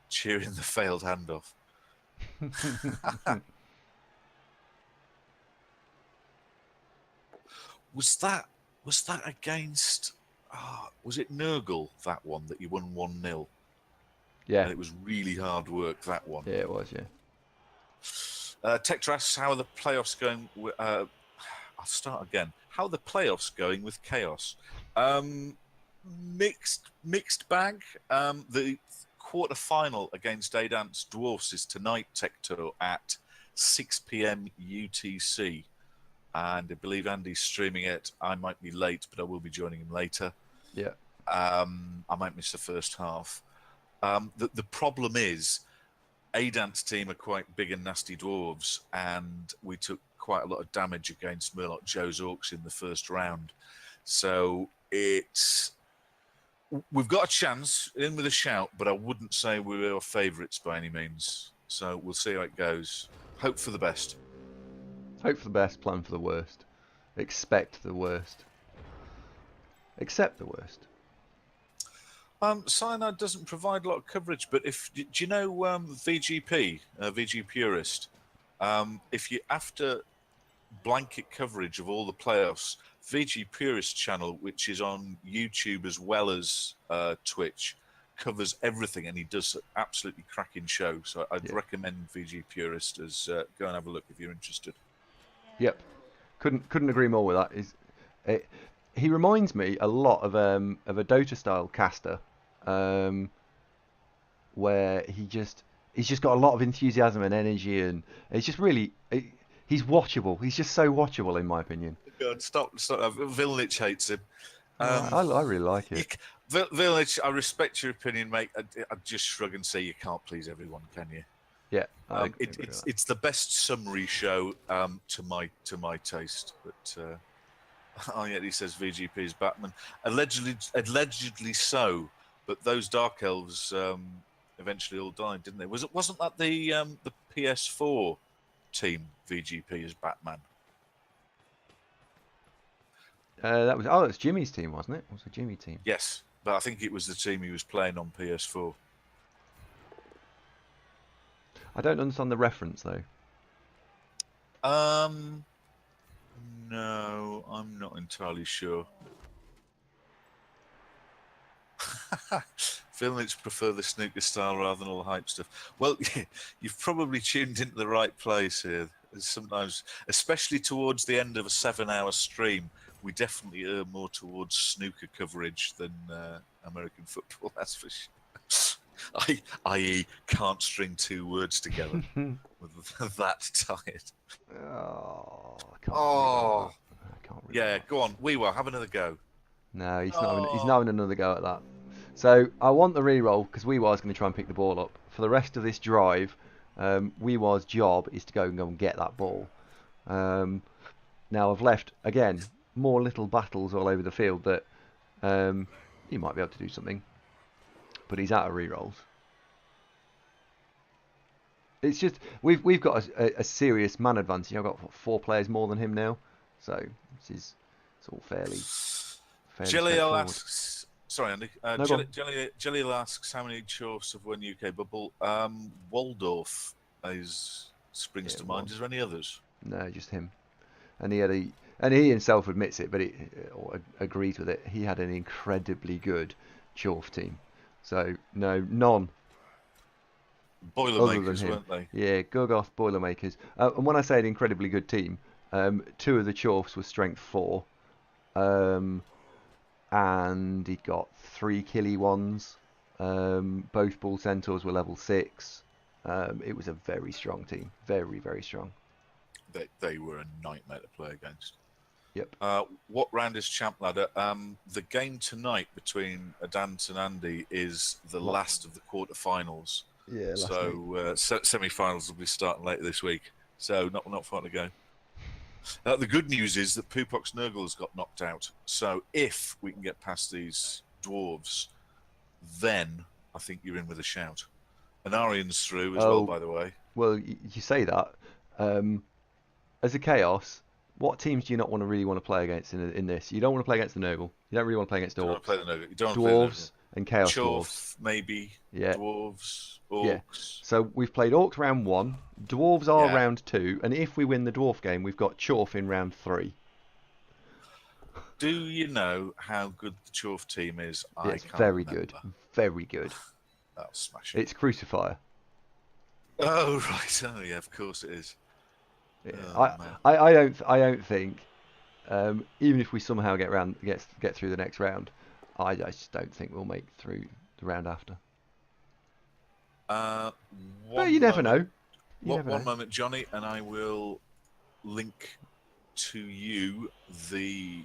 cheering the failed handoff. Was that against? Was it Nurgle, that one that you won 1-0? Yeah. And it was really hard work, that one. Yeah, it was. Yeah. Tektras, how are the playoffs going? I'll start again. How are the playoffs going with Chaos? Mixed bag. The quarter final against Adance Dwarfs is tonight, Tecto, at 6 p.m. UTC. And I believe Andy's streaming it. I might be late, but I will be joining him later. Yeah. I might miss the first half. The problem is, Adance team are quite big and nasty dwarves, and we took quite a lot of damage against Murloc Joe's Orcs in the first round. So we've got a chance, in with a shout, but I wouldn't say we were favourites by any means. So we'll see how it goes. Hope for the best. Hope for the best, plan for the worst. Expect the worst. Accept the worst. Cyanide doesn't provide a lot of coverage, but do you know VGP, VG Purist? If you're after blanket coverage of all the playoffs, VG Purist channel, which is on YouTube as well as Twitch, covers everything, and he does an absolutely cracking show. So I'd recommend VG Purist as go and have a look if you're interested. Yep, couldn't agree more with that. he reminds me a lot of a Dota style caster, um, where he's just got a lot of enthusiasm and energy, and it's just really he's watchable. He's just so watchable in my opinion. God, stop! Vilnich hates him. I really like You, it. Vilnich, I respect your opinion, mate. I just shrug and say you can't please everyone, can you? Yeah, I agree with It's the best summary show to my taste, but oh yeah, he says VGP is Batman, allegedly so, but those Dark Elves eventually all died, didn't they? Wasn't that the PS4 team VGP as Batman? that was it's Jimmy's team, wasn't it? It was a Jimmy team. Yes, but I think it was the team he was playing on PS4. I don't understand the reference though. No, I'm not entirely sure. Vilnich prefer the snooker style rather than all the hype stuff. Well, you've probably tuned into the right place here. Sometimes, especially towards the end of a 7-hour stream, we definitely err more towards snooker coverage than American football, that's for sure. I.e., can't string two words together with that tired. Oh, I can't Oh, I can't yeah, go on. Waaaargh, have another go. No, he's Oh, not having another go at that. So I want the re-roll because Weewar's going to try and pick the ball up. For the rest of this drive, Weewar's job is to go and get that ball. Now I've left, again, more little battles all over the field that he might be able to do something. But he's out of re-rolls. It's just, we've got a serious man advantage. I've got 4 players more than him now. So it's all fairly Jelliel straightforward. asks, sorry, Andy. No, go on. Jelliel asks how many Chorfs have won UK Bubble. Waldorf springs to mind. One. Is there any others? No, just him. And he himself admits it, but or agrees with it. He had an incredibly good Chorf team. So no, none other than Boilermakers, him. weren't they? Yeah, Gurgoth Boilermakers. And when I say an incredibly good team, 2 of the Chorfs were strength 4, and he got 3 killy ones. Both Bull Centaurs were level 6. It was a very strong team, very very strong. They were a nightmare to play against. Yep. What round is Champ Ladder? The game tonight between Adance and Andy is the last of the quarterfinals. Yeah, so semi-finals will be starting later this week. So not far to go. The good news is that Pupox Nurgle has got knocked out. So if we can get past these dwarves, then I think you're in with a shout. And Arian's through as well, by the way. Well, you say that. As a Chaos, what teams do you not really want to play against in this? You don't want to play against the Nurgle. You don't really want to play against Orcs. Play the Nurgle. You don't Dwarves and Chaos Chorf, Dwarves. maybe. Yeah. Dwarves, Orcs. Yeah. So we've played Orcs round 1. Dwarves are round 2, and if we win the Dwarf game, we've got Chorf in round 3. Do you know how good the Chorf team is? It's very good. Very good. That'll smash it. It's Crucifier. Oh right. Oh yeah. Of course it is. Yeah. I don't think even if we somehow get through the next round, I just don't think we'll make through the round after. But you never know. One moment, Johnny, and I will link to you the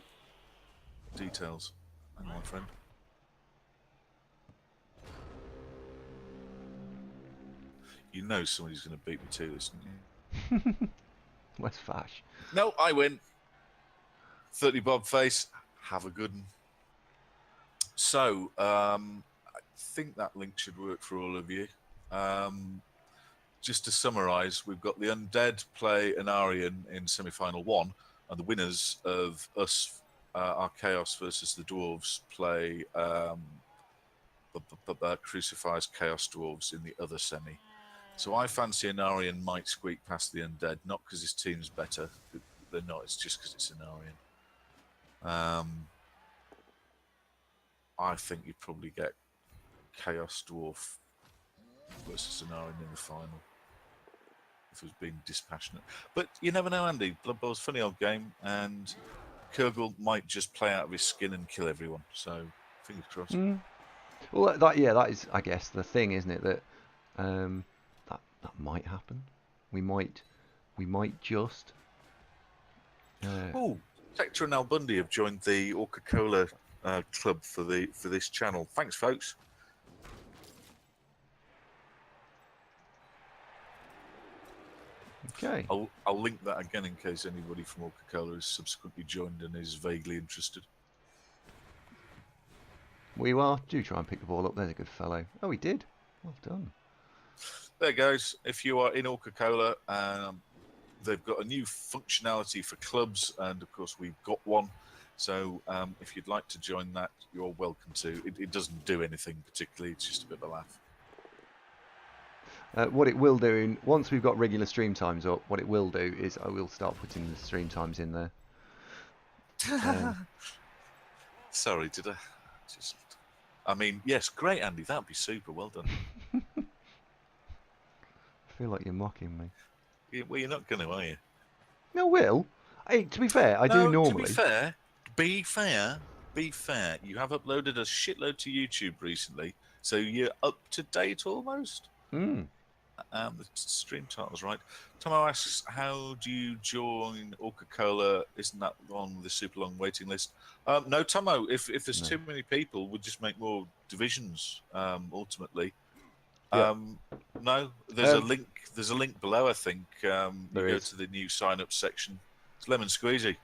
details. Hang on, my friend. You know somebody's going to beat me to this, don't you? Where's Fash? No, I win. 30 bob face. Have a good one. So, I think that link should work for all of you. Just to summarise, we've got the Undead play an Aryan in semi-final 1, and the winners of us, our Chaos versus the Dwarves, play Crucifier's Chaos Dwarves in the other semi. So I fancy an Aryan might squeak past the Undead, not because his team's better. They're not. It's just because it's an Aryan. I think you'd probably get Chaos Dwarf versus an Aryan in the final. If it was being dispassionate. But you never know, Andy. Blood Bowl's a funny old game, and Kurgle might just play out of his skin and kill everyone. So, fingers crossed. Mm. Well, that is, I guess, the thing, isn't it? That that might happen. We might just. Oh, Hector and Al Bundy have joined the Orca-Cola club for this channel. Thanks, folks. Okay. I'll link that again in case anybody from Orca-Cola has subsequently joined and is vaguely interested. Do try and pick the ball up. There's a good fellow. Oh, he did. Well done. There, guys. If you are in Orca-Cola, they've got a new functionality for clubs, and of course we've got one. So if you'd like to join that, you're welcome to. It doesn't do anything particularly. It's just a bit of a laugh. What it will do, once we've got regular stream times up, what it will do is I will start putting the stream times in there. Sorry, did I? I mean, yes, great, Andy. That'd be super. Well done. I feel like you're mocking me. Well, you're not going to, are you? No, Will. Hey, to be fair, I do normally. To be fair, you have uploaded a shitload to YouTube recently, so you're up to date almost. Mm. The stream title's right. Tomo asks, how do you join Orca-Cola? Isn't that on the super long waiting list? No, Tomo, if there's too many people, we'll just make more divisions, ultimately. Yeah. No, there's a link. There's a link below, I think. You go is. to the new sign-up section. It's lemon squeezy.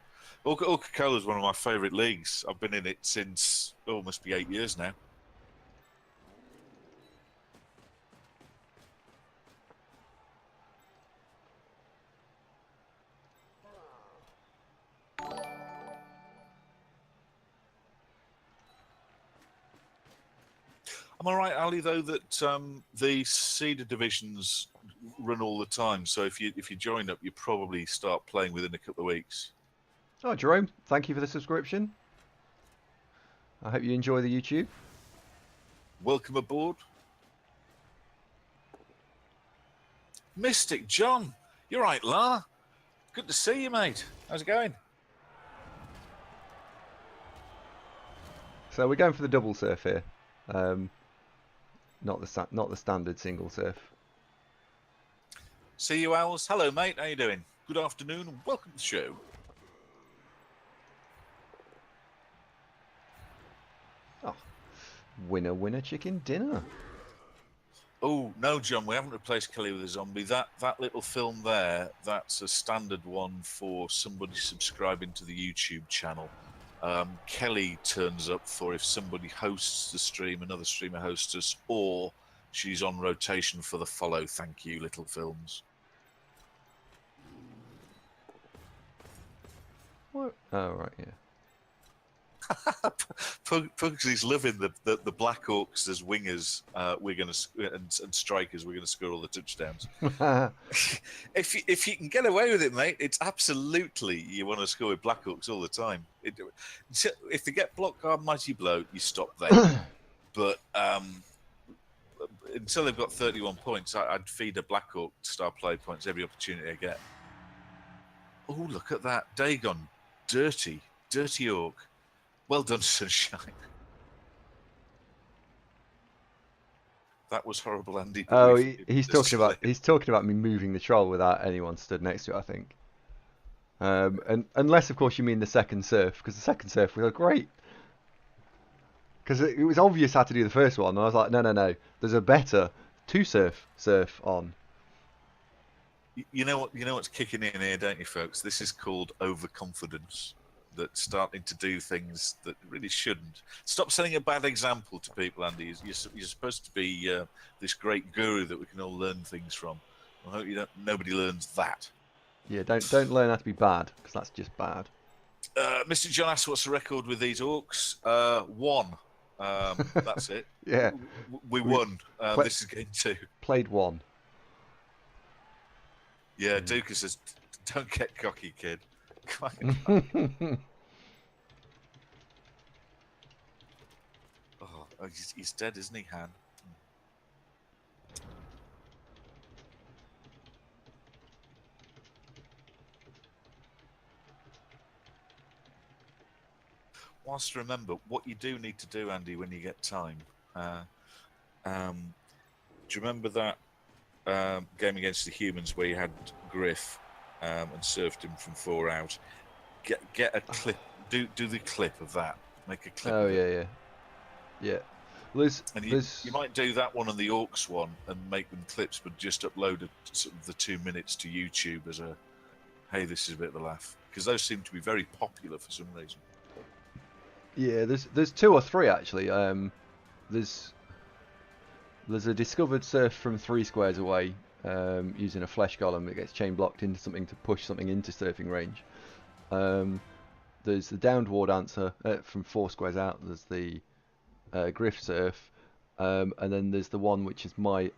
Orca-Cola is one of my favourite leagues. I've been in it since, must be 8 years now. Am I right, Ali, though, that the Cedar divisions run all the time? So if you join up, you probably start playing within a couple of weeks. Oh, Jerome, thank you for the subscription. I hope you enjoy the YouTube. Welcome aboard. Mystic John, you're right, La. Good to see you, mate. How's it going? So we're going for the double surf here, not the standard single surf. See you, Owls. Hello, mate. How you doing? Good afternoon and welcome to the show. Oh, winner, winner, chicken dinner. Oh, no, John, we haven't replaced Kelly with a zombie. That little film there, that's a standard one for somebody subscribing to the YouTube channel. Kelly turns up for if somebody hosts the stream, another streamer hosts us, or she's on rotation for the follow thank you little films. What? Oh, right, yeah. Pugsy's loving the Black Orcs as wingers. We're going to and strikers. We're going to score all the touchdowns. If you can get away with it, mate, it's absolutely you want to score with Black Orcs all the time. If they get blocked guard mighty blow, you stop them. But until they've got 31 points, I'd feed a Black Orc star play points every opportunity I get. Oh, look at that, Dagon, dirty orc. Well done, Sunshine. That was horrible, Andy. Oh, he's talking about me moving the troll without anyone stood next to it, I think. And unless, of course, you mean the second surf, because the second surf was great. Because it was obvious how to do the first one, and I was like, no, there's a better two surf on. You know what's kicking in here, don't you, folks? This is called overconfidence. That's starting to do things that really shouldn't. Stop setting a bad example to people, Andy. You're supposed to be this great guru that we can all learn things from. I hope nobody learns that. Yeah, don't learn how to be bad, because that's just bad. Mr. John asks, what's the record with these orcs? 1. That's it. Yeah. We won. This is game 2. Played 1. Yeah, Duka says, don't get cocky, kid. Come on. Oh, he's dead, isn't he, Han? whilst I remember, what you do need to do, Andy, when you get time. Do you remember that game against the humans where you had Griff and surfed him from 4 out? Get a clip. Do the clip of that. Make a clip Oh of it. yeah, yeah. Well, And there's you might do that one and the Orcs one and make them clips, but just upload sort of the 2 minutes to YouTube as a, hey, this is a bit of a laugh. Because those seem to be very popular for some reason. yeah, there's 2 or 3 actually. There's a discovered surf from 3 squares away, using a flesh golem that gets chain blocked into something to push something into surfing range. There's the downed war dancer from 4 squares out. There's the Griff surf, and then there's the one which is I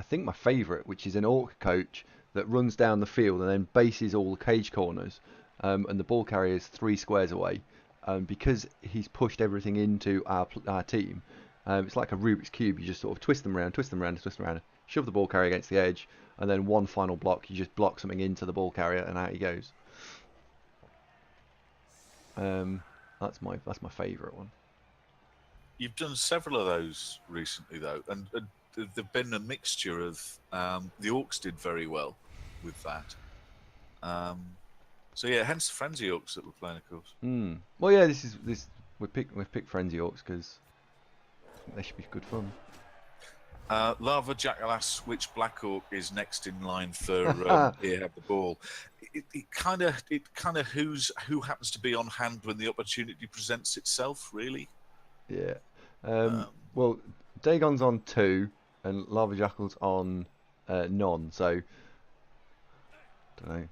think my favourite, which is an orc coach that runs down the field and then bases all the cage corners, and the ball carrier is 3 squares away. Because he's pushed everything into our team, it's like a Rubik's cube. You just sort of twist them around, shove the ball carrier against the edge, and then one final block. You just block something into the ball carrier, and out he goes. That's my favourite one. You've done several of those recently, though, and they've been a mixture of. The Orcs did very well with that. So yeah, hence the Frenzy Orcs that we're playing, of course. Well, yeah, we've picked Frenzy Orcs because they should be good fun. Lava Jackalass, which Black Orc is next in line for here have the ball. It kind of who happens to be on hand when the opportunity presents itself, really. Yeah. Well, Dagon's on 2 and Lava Jackal's on none. So don't know.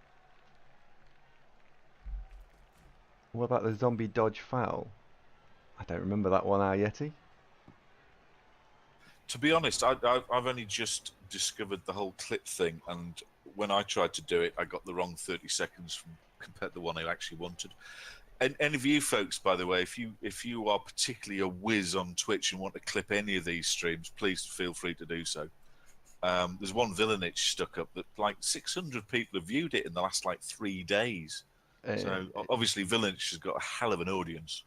What about the zombie dodge foul? I don't remember that one, Yeti. To be honest, I've only just discovered the whole clip thing, and when I tried to do it, I got the wrong 30 seconds compared to the one I actually wanted. And any of you folks, by the way, if you are particularly a whiz on Twitch and want to clip any of these streams, please feel free to do so. There's one Villanich stuck up that like 600 people have viewed it in the last like 3 days. So obviously Villanich has got a hell of an audience.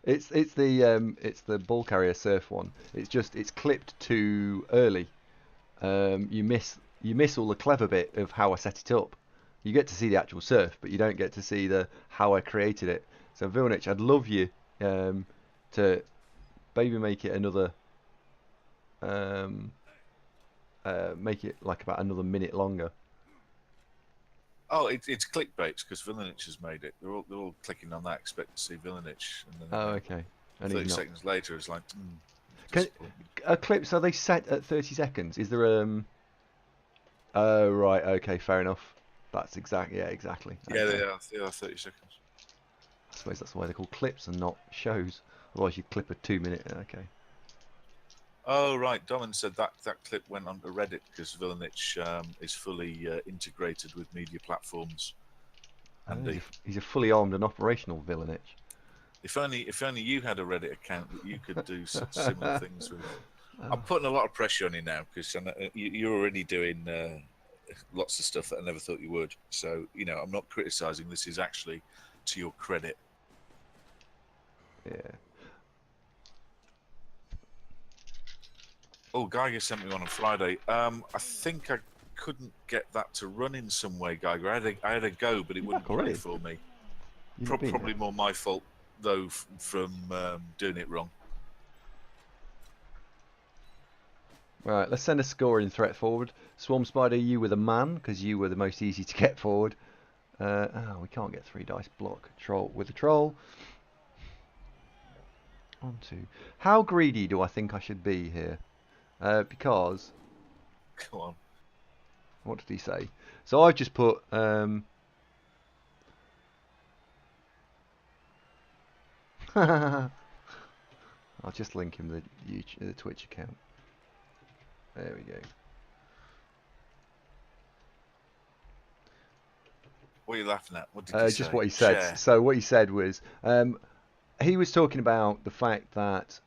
It's the ball carrier surf one. It's clipped too early. You miss all the clever bit of how I set it up. You get to see the actual surf, but you don't get to see the how I created it. So Vilnich, I'd love you to maybe make it another make it like about another minute longer. Oh, it's clickbait because Villanich has made it. They're all clicking on that, expect to see Villanich, and then Okay. And 30 seconds later, it's like. Clips, are they set at 30 seconds? Is there Oh right, okay, fair enough. That's exactly. Yeah, Okay. they are 30 seconds. I suppose that's why they're called clips and not shows. Otherwise, you clip a 2-minute. Okay. Oh right, Dolan said that clip went onto Reddit because Villanich is fully integrated with media platforms. And he's a fully armed and operational Villanich. If only you had a Reddit account that you could do such similar things with. I'm putting a lot of pressure on you now because you're already doing lots of stuff that I never thought you would. So I'm not criticising. This is actually to your credit. Yeah. Oh, Geiger sent me one on Friday. I think I couldn't get that to run in some way, Geiger. I had a go, but it wouldn't play for me. Probably more my fault though from doing it wrong. Right, let's send a scoring threat forward. Swarm Spider, you were the man because you were the most easy to get forward. We can't get 3 dice block. Troll with a troll. 1, 2. How greedy do I think I should be here? Because. Come on. What did he say? So I've just put. I'll just link him the Twitch account. There we go. What are you laughing at? What did he say? Just what he said. Share. So what he said was, he was talking about the fact that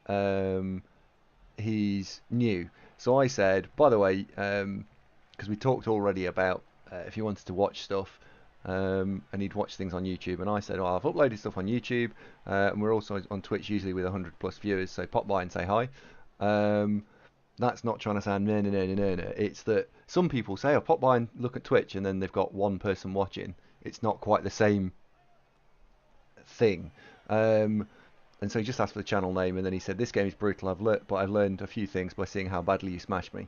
he's new. So I said, by the way, because we talked already about if you wanted to watch stuff, and he'd watch things on YouTube. And I said, "Oh, I've uploaded stuff on YouTube, and we're also on Twitch, usually with 100 plus viewers. So pop by and say hi." That's not trying to sound no. It's that some people say, "Oh, pop by and look at Twitch," and then they've got one person watching. It's not quite the same thing. And so he just asked for the channel name, and then he said, "This game is brutal. But I've learned a few things by seeing how badly you smashed me."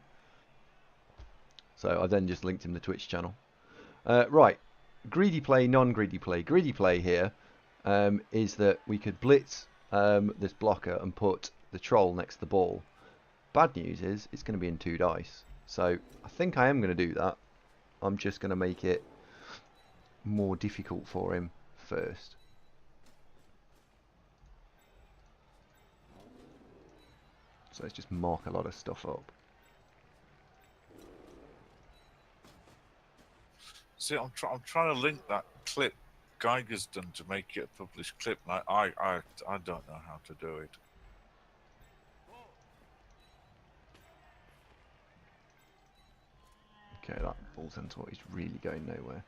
So I then just linked him the Twitch channel. Right, greedy play, non-greedy play. Greedy play here is that we could blitz this blocker and put the troll next to the ball. Bad news is it's going to be in 2 dice. So I think I am going to do that. I'm just going to make it more difficult for him first. So let's just mark a lot of stuff up. See, I'm trying to link that clip Geiger's done to make it a published clip. And I don't know how to do it. Okay, that falls into what is really going nowhere.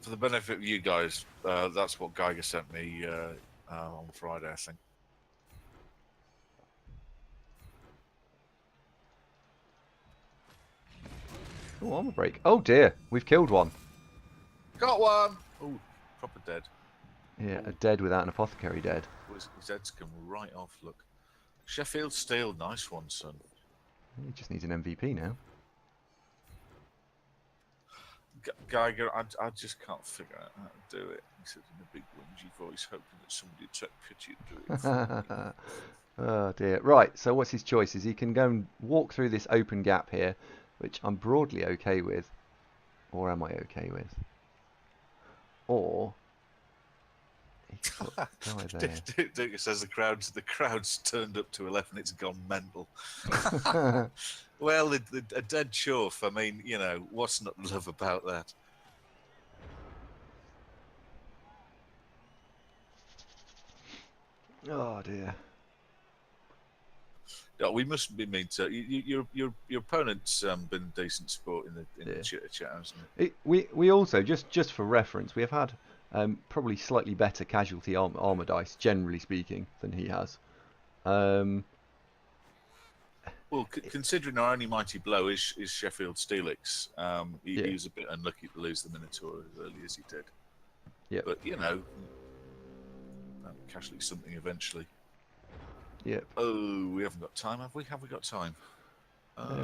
For the benefit of you guys, that's what Geiger sent me on Friday, I think. Oh, armor break. Oh dear, we've killed one. Got one! Oh, proper dead. Yeah, a dead without an apothecary dead. His head's come right off, look. Sheffield Steel, nice one, son. He just needs an MVP now. Geiger, I just can't figure out how to do it. He said in a big whingy voice, hoping that somebody would take pity and do it for me. Oh dear. Right, so what's his choices? He can go and walk through this open gap here, which I'm broadly okay with. Or am I okay with? Or he can put a guy there. Duke says the crowd's turned up to 11. It's gone mental. Well, a dead Chorf. I mean, you know, what's not to love about that? Oh dear. No, we mustn't be mean to your opponent's been a decent sport in the chat, hasn't it? We also just for reference, we have had probably slightly better casualty armor dice, generally speaking, than he has. Well, considering our only mighty blow is Sheffield Steelix, he Yeah. was a bit unlucky to lose the Minotaur as early as he did. Yep. But, you know, casualty something eventually. Yep. Oh, we haven't got time, have we? Have we got time?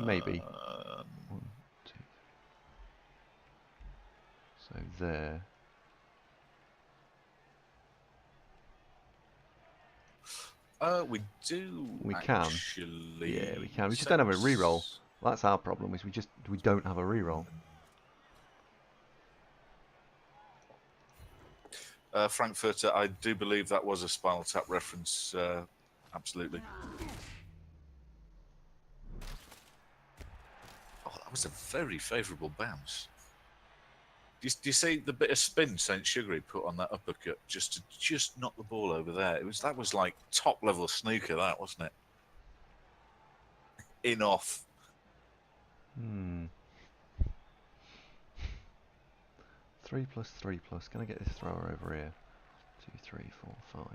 Maybe. 1, 2. So there. We do. We actually, can. Yeah, we can. We just don't have a reroll. That's our problem. Is we don't have a reroll. Frankfurter, I do believe that was a Spinal Tap reference. Absolutely. Oh, that was a very favourable bounce. Do you see the bit of spin Saint Sugary put on that uppercut just to knock the ball over there? That was like top level snooker, that wasn't it? In off. 3+3+. Can I get this thrower over here? 2, 3, 4, 5,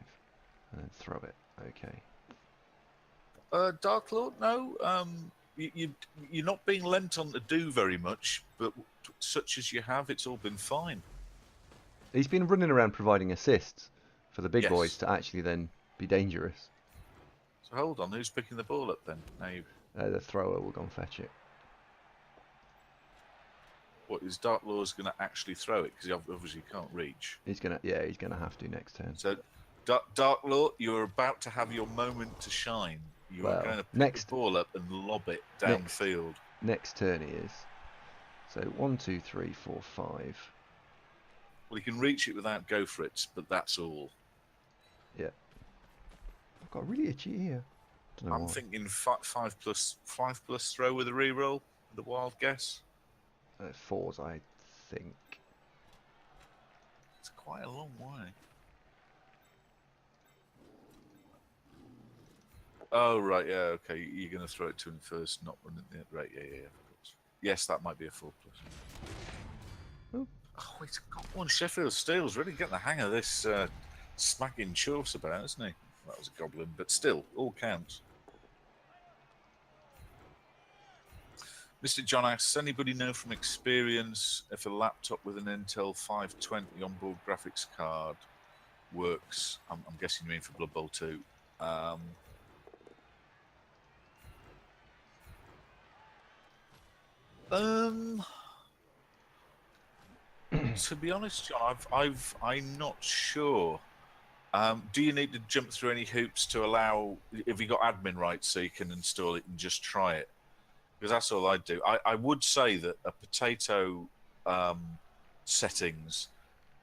and then throw it. Okay. Dark Lord, no. You're not being lent on to do very much, but such as you have, it's all been fine. He's been running around providing assists for the big Yes. boys to actually then be dangerous. So hold on, who's picking the ball up then? Now The thrower will go and fetch it. what is Dark Lord's going to actually throw it? Because he obviously can't reach. He's gonna have to next turn. So, Dark Lord, you're about to have your moment to shine. You are going to pick the ball up and lob it downfield. Next turn he is. So 1, 2, 3, 4, 5. Well, he can reach it without go for it, but that's all. Yeah. I've got really itchy ear. I'm thinking 5 plus throw with a reroll. The wild guess. 4s, I think. It's quite a long way. Oh, right, yeah, okay. You're going to throw it to him first, not run it. Right, yeah, of course. Yes, that might be a 4+. Oh. Oh, he's got one Sheffield Steel's really getting the hang of this smacking Chorf's about, isn't he? That was a goblin, but still, all counts. Mr. John asks, anybody know from experience if a laptop with an Intel 520 onboard graphics card works? I'm guessing you mean for Blood Bowl 2. To be honest, John, I'm not sure. Do you need to jump through any hoops to allow? Have you got admin rights so you can install it and just try it? Because that's all I'd do. I would say that a potato settings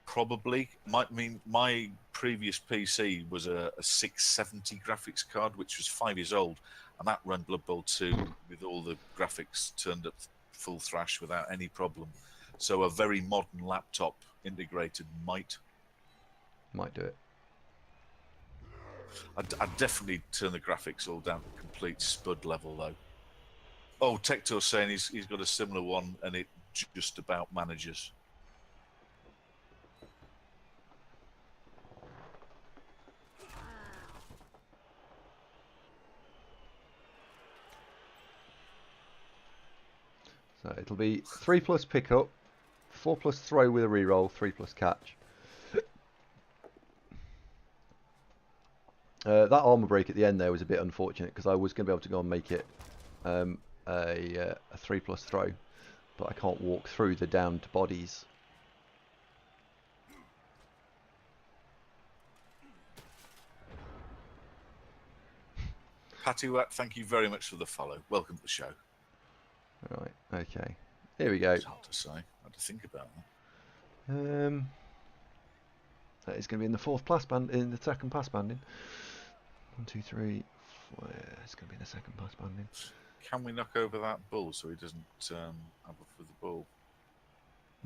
probably might mean my previous PC was a 670 graphics card, which was 5 years old, and that ran Blood Bowl 2 with all the graphics turned up full thrash without any problem. So a very modern laptop integrated might do it. I'd definitely turn the graphics all down to complete spud level, though. Oh, Tector's saying he's got a similar one, and it just about manages. So it'll be 3+ pickup, 4+ throw with a reroll, 3+ catch. That armor break at the end there was a bit unfortunate because I was going to be able to go and make it a 3+ throw, but I can't walk through the downed bodies. Patty Watt, thank you very much for the follow. Welcome to the show. Right, okay. Here we go. It's hard to say. I had to think about that. That is going to be in the in the second pass banding. 1, 2, 3, 4. It's going to be in the second pass banding. Can we knock over that bull so he doesn't have a for the ball?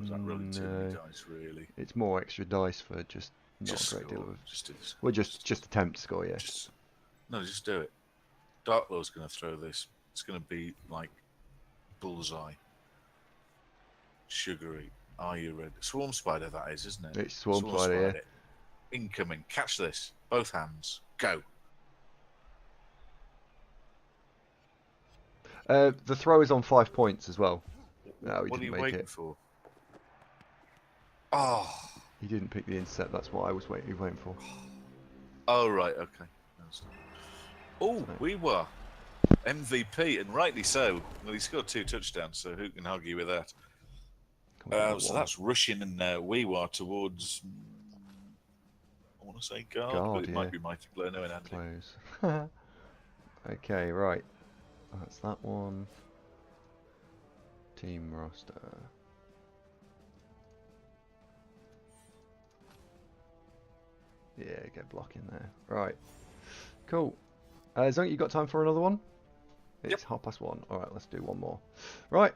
Is that really too many dice, really? It's more extra dice for just not a great deal of. Just do this. Well, just attempt to score, yeah. Just do it. Darklaw's going to throw this. It's going to be like bullseye. Sugary. Are you ready? Swarm spider, that is, isn't it? It's swarm spider, yeah. Incoming. Catch this. Both hands. Go. The throw is on 5 points as well. No, he what are you didn't make waiting it. for? Oh. He didn't pick the intercept. That's what I was waiting for. Oh, right. Okay. Oh, we were MVP, and rightly so. Well, he scored 2 touchdowns, so who can argue with that? So that's rushing and Waaaargh towards, I want to say guard, but it might be Mighty Blow. No, close. Okay, right. That's that one. Team roster. Yeah, get block in there. Right. Cool. Zonk, you got time for another one? It's 1:30. Alright, let's do one more. Right.